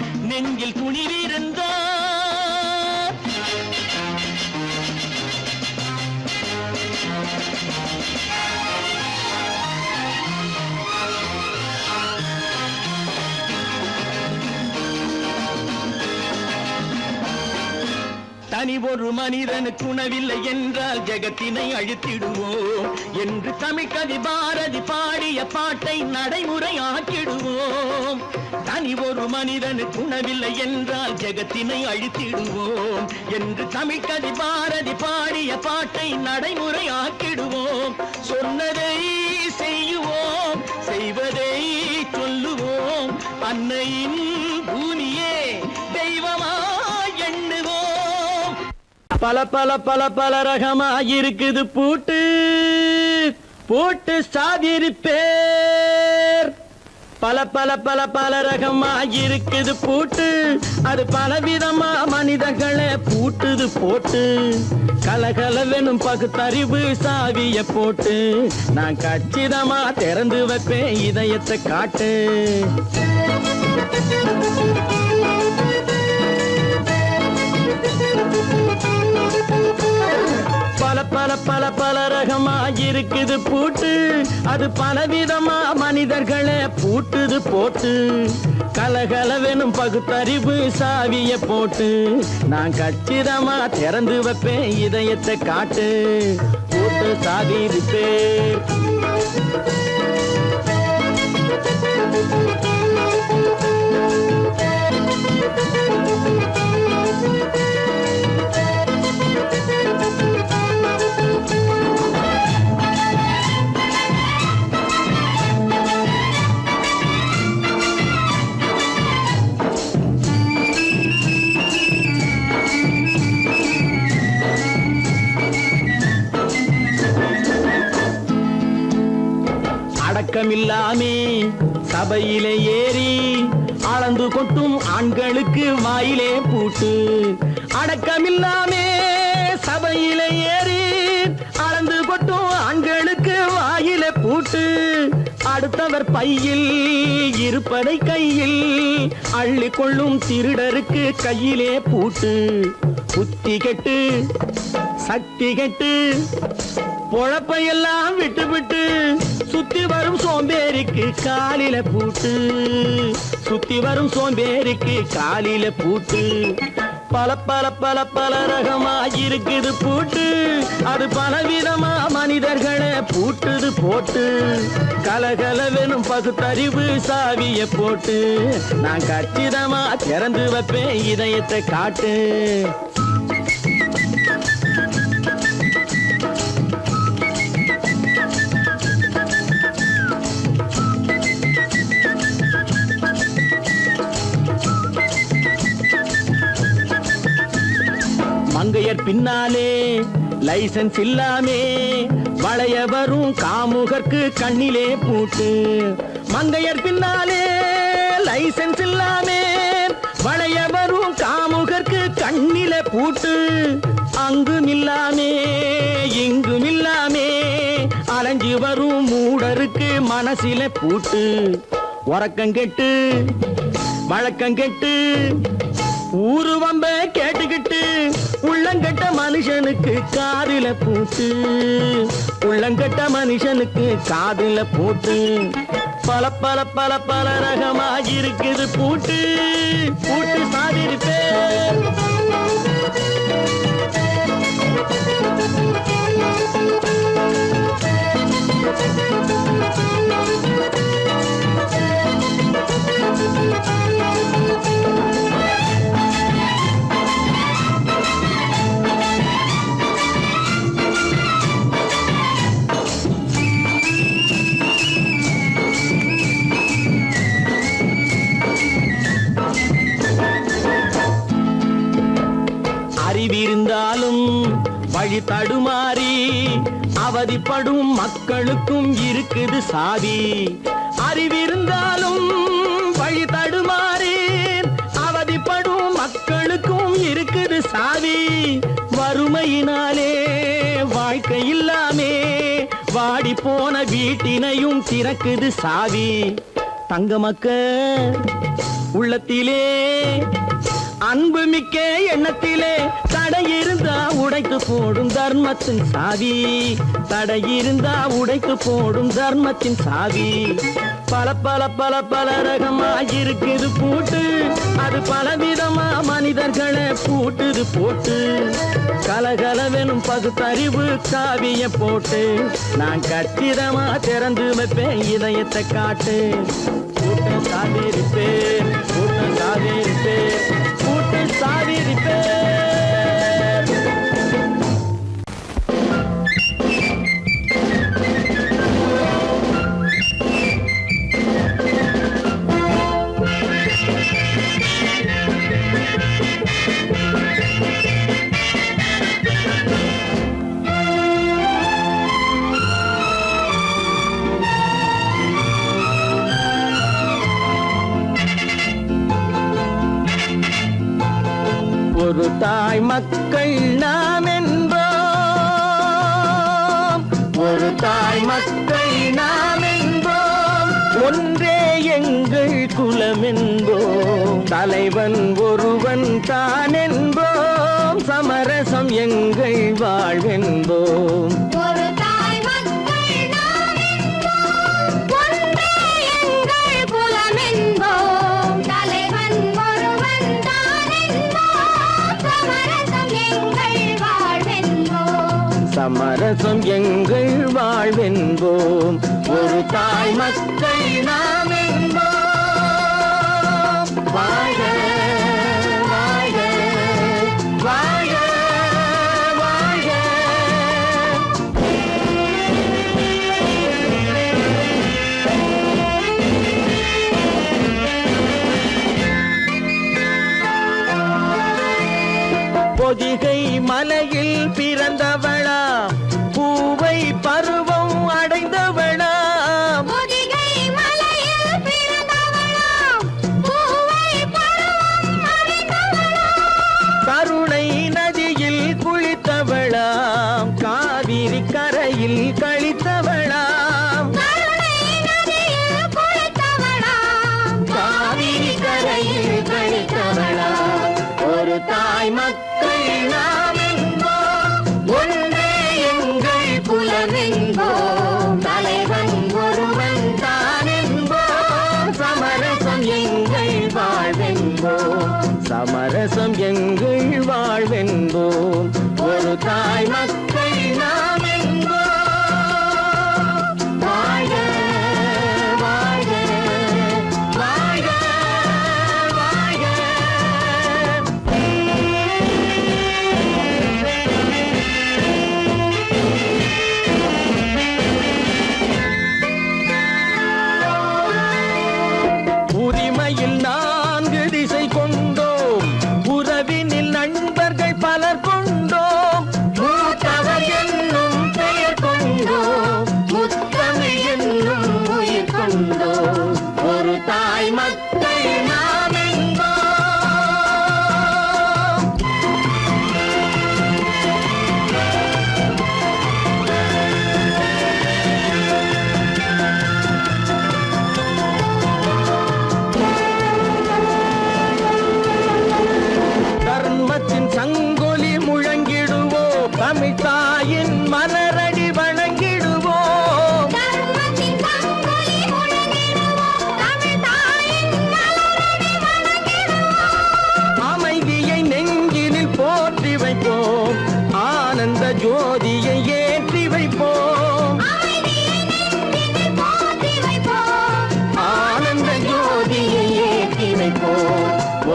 தனி ஒரு மனிதனுக்கு உணவில்லை என்றால் ஜெகத்தினை அழித்திடுவோம் என்று தமிழ் கவி பாரதி பாடிய பாட்டை நடைமுறை ஆக்கிடுவோம் தனி ஒரு மனிதனுக்கு உணவில்லை என்றால் ஜெகத்தினை அழித்திடுவோம் என்று தமிழ் கவி பாரதி பாடிய பாட்டை நடைமுறை ஆக்கிடுவோம் சொன்னதை செய்யுவோம் செய்வதை சொல்லுவோம் அன்னையின் பூமியே தெய்வமா எண்ணுவோம் பல பல பல பல ரகமாயிருக்குது பூட்டு பூட்டு சாதிருப்பேர் பல பல பல பல ரகமாயிருக்குது பூட்டு அது பலவிதமா மனிதர்களே பூட்டுது போட்டு கலகலவெனும் பகுத்தறிவு சாவிய போட்டு நான் கச்சிதமா திறந்து வைப்பேன் இதயத்தை காட்டு பல பல பல பல ரகமாயிருக்குது பூட்டு அது பலவிதமா மனிதர்களே பூட்டுது போட்டு கலகலவெனும் பகுத்தறிவு சாவிய போட்டு நான் கச்சிதமா திறந்து வைப்பேன் இதயத்தை காட்டு போட்டு சாதிருப்பேன். அடக்கமில்லாமே சபையிலே ஏறி அளந்து கொட்டும் ஆண்களுக்கு வாயிலே பூட்டு. அடக்கமில்லாமே சபையிலே ஏறி அளந்து கொட்டும் ஆண்களுக்கு வாயிலே பூட்டு. அடுத்தவர் பையில் இருப்பதை கையில் அள்ளி கொள்ளும் திருடருக்கு கையிலே பூட்டு. புத்தி கெட்டு சக்தி கெட்டு பொழப்பையெல்லாம் விட்டு விட்டு சுத்தி வரும் சோம்பேறிக்கு காலில பூட்டு. சுத்தி வரும் சோம்பேறிக்கு காலில பூட்டு. பல பல பல பல ரகமா இருக்குது பூட்டு. அது பலவிதமா மனிதர்களை பூட்டுது போட்டு கலகலவெனும் பகுத்தறிவு சாவிய போட்டு நான் கச்சிதமா திறந்து வைப்பேன் இதயத்தை காட்டு. மங்கையர் பின்னாலே லைசன்ஸ் இல்லாமே வளைய வரும் காமுகர்க்கு கண்ணிலே பூட்டு. மங்கையர் பின்னாலே லைசன்ஸ் இல்லாமே வளைய வரும் காமுகர்க்கு கண்ணிலே பூட்டு. அங்கும் இல்லாமே இங்கும் இல்லாமே அலைஞ்சு வரும் மூடருக்கு மனசிலே பூட்டு. உறக்கங்கெட்டு வழக்கங்கெட்டு ஊரு வம்ப கேட்டுக்கிட்டு உள்ளங்கட்ட மனுஷனுக்கு காதில பூட்டு. உள்ளங்கட்ட மனுஷனுக்கு காதில பூட்டு. பல பல பல பல ரகமா இருக்குது பூட்டு. பூட்டு சாதிருப்பேன். அறிவிருந்தாலும் வழி தடுமாறி அவதிப்படும் மக்களுக்கும் இருக்குது சாவி. அறிவிருந்தாலும் வழி தடுமாறி அவதிப்படும் மக்களுக்கும் இருக்குது சாவி. வறுமையினாலே வாழ்க்கை இல்லாமே வாடி போன வீட்டினையும் திறக்குது சாவி. தங்க மக்க உள்ளத்திலே அன்பு மிக்க எண்ணத்திலே தடை இருந்தா உடைத்து போடும் தர்மத்தின் சாவி. தடை இருந்தா உடைத்து போடும் தர்மத்தின் சாவி. பல பல பல பல ரகமா இருக்குது பூட்டு. அது பலவிதமா மனிதர்களை பூட்டுது போட்டு கலகலவெனும் பகுத்தறிவு சாவிய போட்டு நான் கச்சிதமா திறந்து வைப்பேன் இதயத்தை காட்டு. கூட்டம் சாதிருப்பேன் கூட்டம் சாதிருப்பேன் கூட்டம் சாதிருப்பேன். ஒரு தாய் மக்கள் நாம் என்போம். ஒரு தாய் மக்கள் நாம் என்போம். ஒன்றே எங்கள் குலம் என்போம். தலைவன் ஒருவன் தான் என்போம். சமரசம் எங்கள் வாழ்வென்போம். ஒரு தாய் மக்கள் நாம் என்போம். ஒன்றே எங்கள் சமரசம் எங்கள் வாழ்வென்போம். ஒரு தாய் மக்கள் நாம் என்போம். வாழ்க வாழ்க வாழ்க வாழ்க. பொதிகை மலையில் பிறந்தவளா, பூவை பருவம் அடைந்தவளா, பொதிகை மலையில் பிறந்தவளாம், பூவை பருவம் அடைந்தவளாம். கருணை நதியில் குளித்தவளாம், காவிரி கரையில் கழித்தவளாம், கருணை நதியில் குளித்தவளாம், காவிரி கரையில் கழித்தவளாம். ஒரு தாய் மக்கள் நாம் என்போம். ஒன்றே எங்கள் குலம் என்போம். தலைவன் ஒருவன் தான் என்போம். சமரசம் எங்கள் வாழ்வென்போம். சமரசம் எங்கள் வாழ்வென்போம். ஒரு தாய் மக்கள் நாம் என்போம். வாழ்க வாழ்க வாழ்க வாழ்க. உரிமையில் 4 திசை கொண்டோம். உறவினில் நண்பர்கள் பலர் கொண்டோம். மூத்தவர் என்னும் பெயர் கொண்டோம். முத்தமிழ் என்னும் உயிர் கொண்டோம். ஒரு தாய் மக்கள் நாம் என்போம். தர்மத்தின் சங்கொலி முழங்கிடுவோம். தமிழ் தாயின் மலரடி வணங்கிடுவோம். தர்மத்தின் சங்கொலி முழங்கிடுவோம். தமிழ் தாயின் மலரடி வணங்கிடுவோம். அமைதியை நெஞ்சினில் போற்றி வைப்போம். ஆனந்த ஜோதியை ஏற்றி வைப்போம். அமைதியை நெஞ்சினில் போற்றி வைப்போம். ஆனந்த ஜோதியை ஏற்றி வைப்போம்.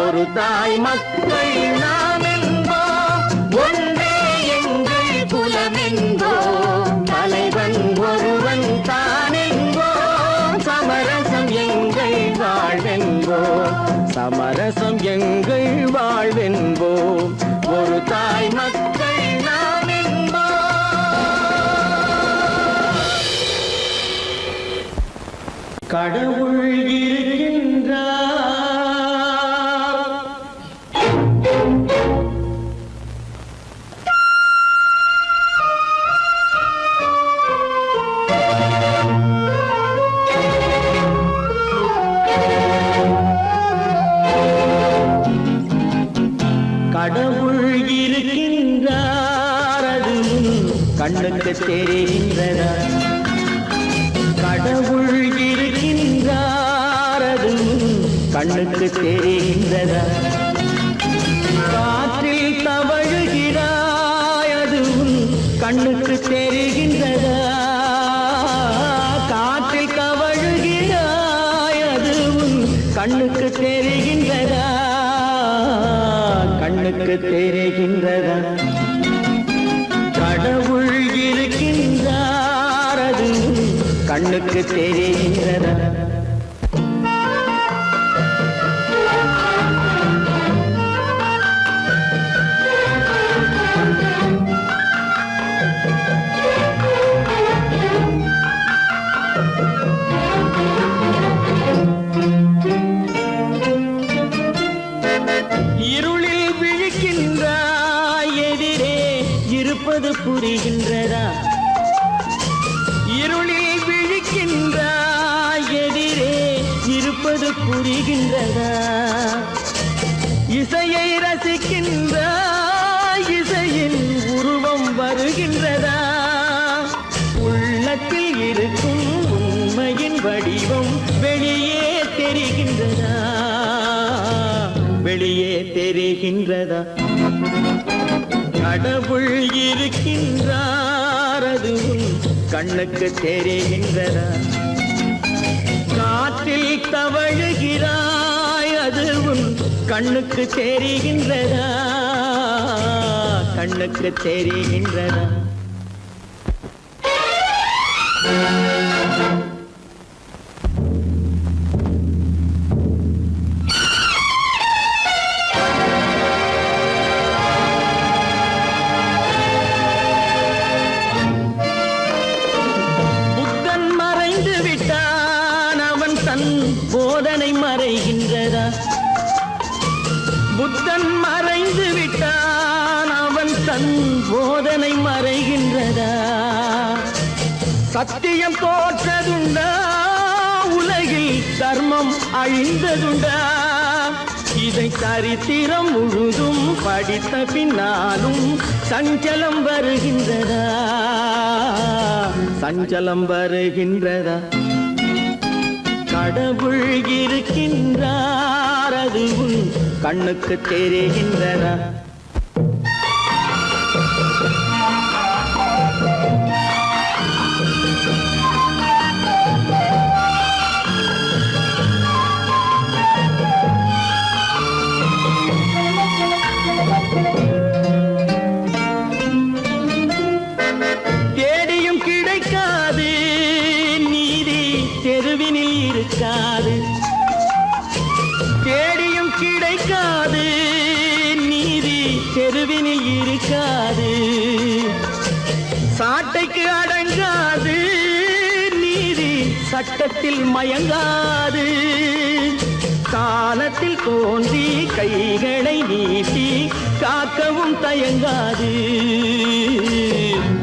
ஒரு தாய் மக்கள் நாம் என்போம். ஒன்றே எங்கள் குலம் என்போம். தலைவன் ஒருவன் தான் என்போம். சமரசம் எங்கள் வாழ்வென்போம். சமரசம் எங்கள் வாழ்வென்போம். ஒரு தாய் மக்கள் நாம் என்போம். கடவுள் இருக்கின்றார். கடவுள் இருக்கின்றார், அது கண்ணுக்கு தெரிகின்றதா? கடவுள் இருக்கின்றார், அது கண்ணுக்கு தெரிகின்றதா? காற்றில் தவழுகிறாய், அது கண்ணுக்கு தெரிகின்றதா? காற்றில் தவழுகிறாய், அது கண்ணுக்கு தெரிகின்றதா? கண்ணுக்கு தெரிகின்றதா? கடவுள் இருக்கின்றார், அது கண்ணுக்கு தெரிகின்றதா? இருளில் விழிக்கின்றாய், எதிரே இருப்பது புரிகின்றதா? இருளில் விழிக்கின்றாய், எதிரே இருப்பது புரிகின்றதா? இசையை ரசிக்கின்றாய், இசையின் உருவம் வருகின்றதா? உள்ளத்தில் இருக்கும் உண்மையின் வடிவம் வெளியே தெரிகின்றதா? வெளியே தெரிகின்றதா? கடவுள் இருக்கின்றார், அது உன் கண்ணுக்கு தெரிகின்றதா காற்றில் தவழுகிறாய் அது உன் கண்ணுக்கு தெரிகின்றதா கண்ணுக்கு தெரிகின்றதா புத்தன் மறைந்து விட்டான் அவன் தன் போதனை மறைகின்றதா புத்தன் மறைந்து விட்டான் அவன் தன் போதனை மறைகின்றதா சத்தியம் தோற்றதுண்டா உலகில் தர்மம் அழிந்ததுண்டா இதை சரித்திரம் முழுதும் படித்த பின்னாலும் சஞ்சலம் வருகின்றதா சஞ்சலம் வருகின்றதா கடவுள் இருக்கின்றார் அது உன் கண்ணுக்கு தெரிகின்றதா தேடியும் கிடைக்காது நீதி தெருவினில் இருக்காது தேடியும் கிடைக்காது நீதி தெருவினில் இருக்காது சாட்டைக்கு அடங்காது நீதி சட்டத்தில் மயங்காது காலத்தில் தோன்றி கைகளை நீட்டி காக்கவும் தயங்காது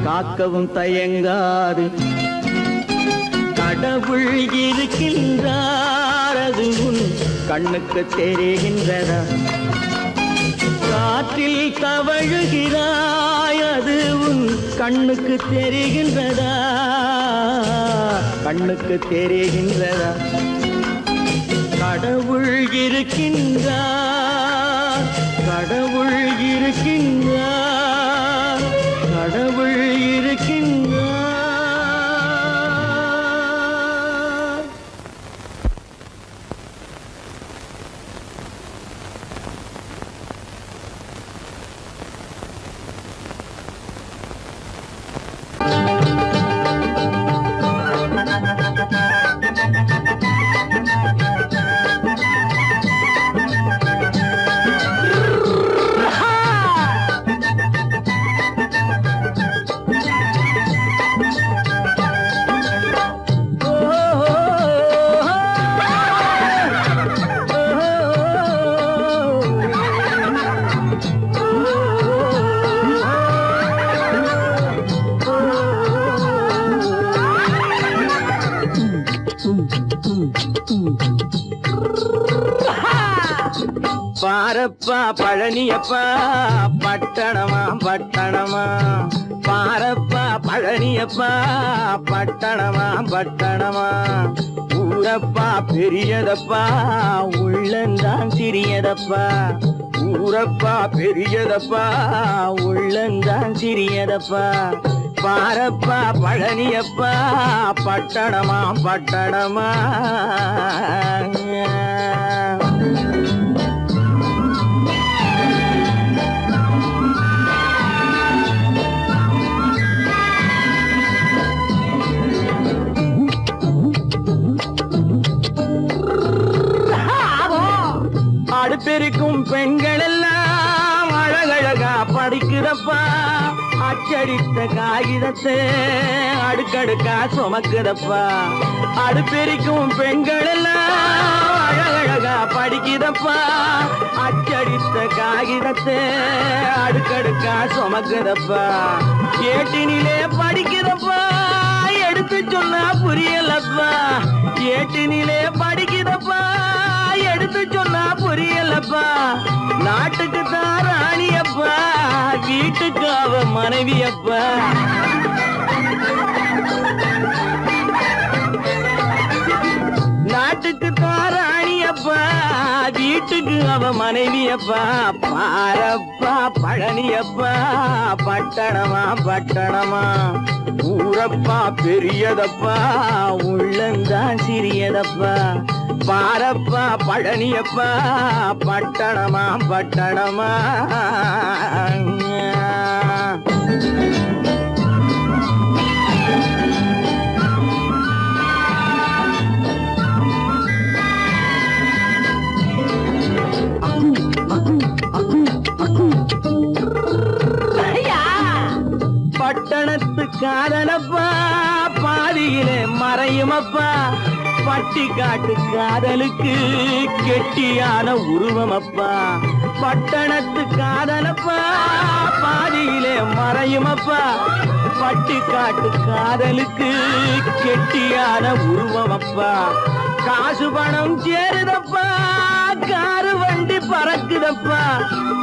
காக்கவும் தயங்காது கடவுள் இருக்கின்றார் அது உன் கண்ணுக்கு தெரிகின்றதா காற்றில் தவழுகிறாய் அது உன் கண்ணுக்கு தெரிகின்றதா கண்ணுக்கு தெரிகின்றதா கடவுள் இருக்கின்றார் கடவுள் இருக்கின்றார் கடவுள் இருக்கின்றார் பாரப்பா பழனியப்பா பட்டணமா பட்டணமா பாரப்பா பழனியப்பா பட்டணமா பட்டணமா ஊரப்பா பெரியதப்பா உள்ளந்தான் சிறியதப்பா ஊரப்பா பெரியதப்பா உள்ளந்தான் சிறியதப்பா பாரப்பா பழனியப்பா பட்டணமா பட்டணமா அடுப்பெருக்கும் பெண்கள் எல்லாம் அழகழகா படிக்கிறப்பா அச்சடித்த காகிதத்தை அடுக்கடுக்கா சுமக்குதப்பா அடுப்பெருக்கும் பெண்கள் எல்லாம் அழகழகா படிக்கிறப்பா அச்சடித்த காகிதத்தை அடுக்கடுக்கா சுமக்குதப்பா ஏட்டினிலே படிக்கிறப்பா எடுத்து சொன்னா புரியலப்பா ஏட்டினிலே படிக்கிறப்பா எடுத்து சொன்னா புரியலப்பா நாட்டுக்கு தான் ராணியப்பா வீட்டுக்கு அவ மனைவியப்பா நாட்டுக்கு தான் ராணியப்பா வீட்டுக்கு அவ மனைவியப்பா பாரப்பா பழனியப்பா பட்டணமா பட்டணமா ஊரப்பா பெரியதப்பா உள்ளந்தான் சிறியதப்பா பாரப்பா பழனியப்பா பட்டணமா பட்டணமா பட்டணத்து காதலப்பா பாதியிலே மறையுமப்பா பட்டி காட்டு காதலுக்கு கெட்டியான உருவமப்பா பட்டணத்து காதலப்பா பாதியிலே மறையுமப்பா பட்டி காட்டு காதலுக்கு கெட்டியான உருவமப்பா காசு பணம் சேருதப்பா காரு வண்டி பறக்குதப்பா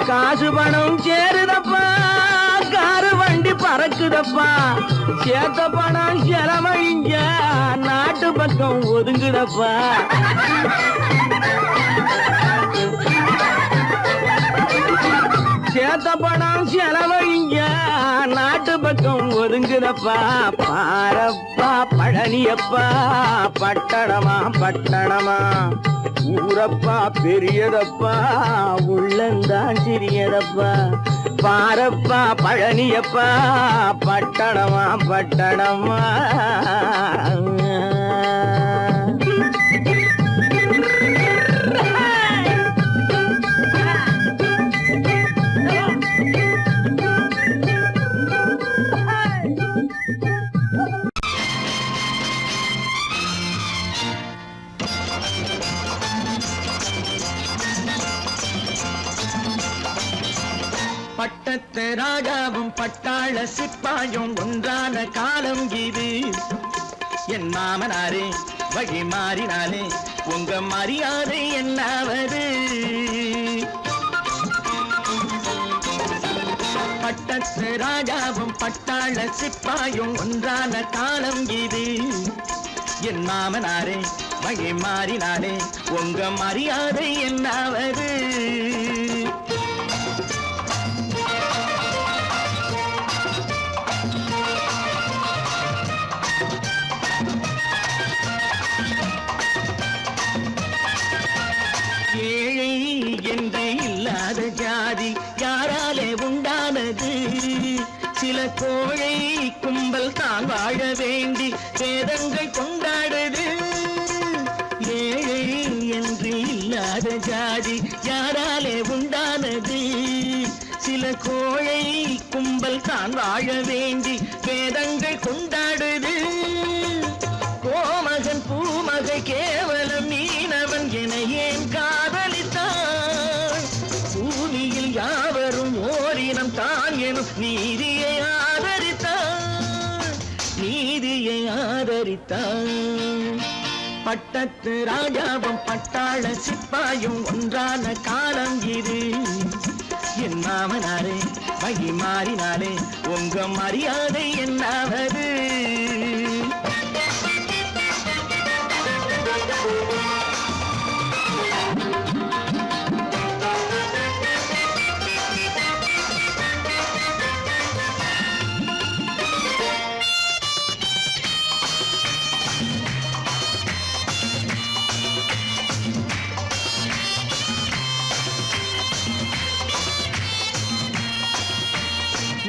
காசு பணம் சேருதப்பா காரு வண்டி பறக்குதப்பா சேத்த பணம் செலவழிஞ்ச நாட்டு பக்கம் ஒதுங்குதப்பா சேத்த பணம் செலவழிஞ்ச நாட்டு பக்கம் ஒதுங்குதப்பா பாரப்பா பழனியப்பா பட்டணமா பட்டணமா ஊரப்பா பெரியதப்பா உள்ளந்தான் சிறியதப்பா பாரப்பா பழனியப்பா பட்டணமா பட்டணமா பட்டத்து ராஜாவும் பட்டாள சிப்பாயும் ஒன்றான காலம் இது என் மாமனாரே வழி மாறினாலே உங்க மரியாதை என்னாவது பட்டத்து ராஜாவும் பட்டாள சிப்பாயும் ஒன்றான காலம் இது என் மாமனாரே வழி மாறினாலே உங்க மரியாதை என்னாவது ஏழை என்று இல்லாத ஜாதி யாராலே உண்டானது சில கோழை கும்பல் தான் வாழ வேண்டி வேதங்கள் கொண்டாடுது ஏழை என்று இல்லாத ஜாதி யாராலே உண்டானது சில கோழை கும்பல் தான் வாழ வேண்டி வேதங்கள் கொண்டாடுது கோமகன் பூமகை கேவலம் மீனவன் என ஏன் காதலித்தான் பூமியில் யாவரும் ஓரினம் தான் எனும் நீதியை ஆதரித்தான் பட்டத்து ராஜாவும் பட்டாள சிப்பாயும் ஒன்றான காலம் இது என் மாமனாரே வழி மாறினாலே உங்க மரியாதை என்னாவது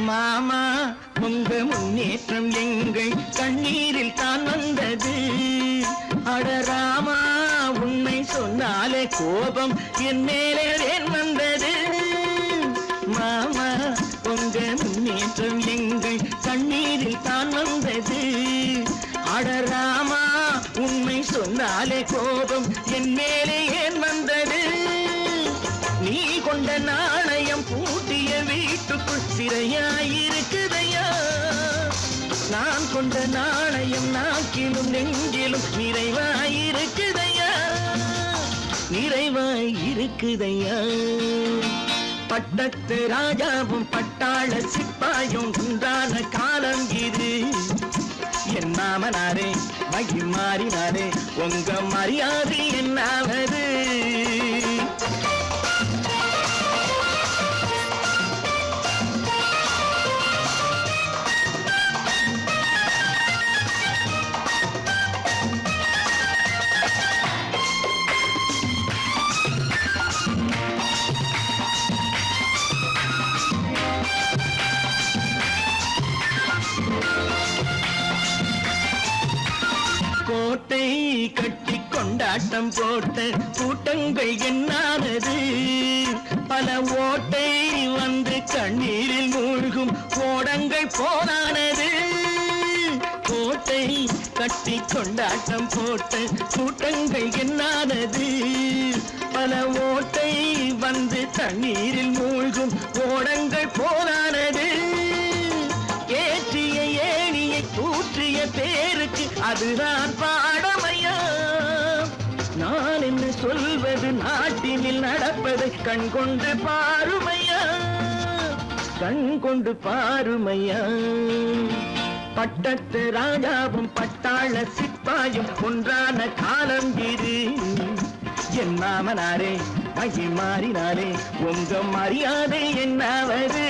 மாமா உங்க முன்னேற்றம் எங்கள் கண்ணீரில் தான் வந்தது அடராமா உண்மை சொன்னாலே கோபம் என் மேலே ஏன் வந்தது மாமா உங்க முன்னேற்றம் எங்கள் கண்ணீரில் தான் வந்தது அடராமா உண்மை சொன்னாலே கோபம் என் மேலே ஏன் வந்தது நீ கொண்ட நாணயம் பூட்டிய வீட்டுக்குள் சிறையாயிருக்குதையா நான் கொண்ட நாணயம் நாக்கிலும் நெஞ்சிலும் நிறைவாயிருக்குதையா நிறைவாயிருக்குதையா பட்டத்து ராஜாவும் பட்டாள சிப்பாயும் உண்டான காலம் இது என் மாமனாரே வழி மாறினாரே உங்க மரியாதை என்னாவது கட்டி கொண்டாட்டம் போட்ட கூட்டங்கள் என்னானது பல ஓட்டை வந்து கண்ணீரில் மூழ்கும் ஓடங்கள் போனானது கோட்டை கட்டி கொண்டாட்டம் போட்ட கூட்டங்கள் என்னானது பல ஓட்டை வந்து தண்ணீரில் மூழ்கும் ஓடங்கள் போனானது ஏற்றிய ஏணியை தூற்றிய பேருக்கு அதுதான் பாடமையா நான் என்ன சொல்வது நாட்டினில் நடப்பதை கண்கொண்டு பாருமையா கண்கொண்டு பாருமையா பட்டத்து ராஜாவும் பட்டாள சிப்பாயும் ஒன்றான காலம் இது என் மாமனாரே மகி மாறினாரே உங்க மரியாதை என்னாவது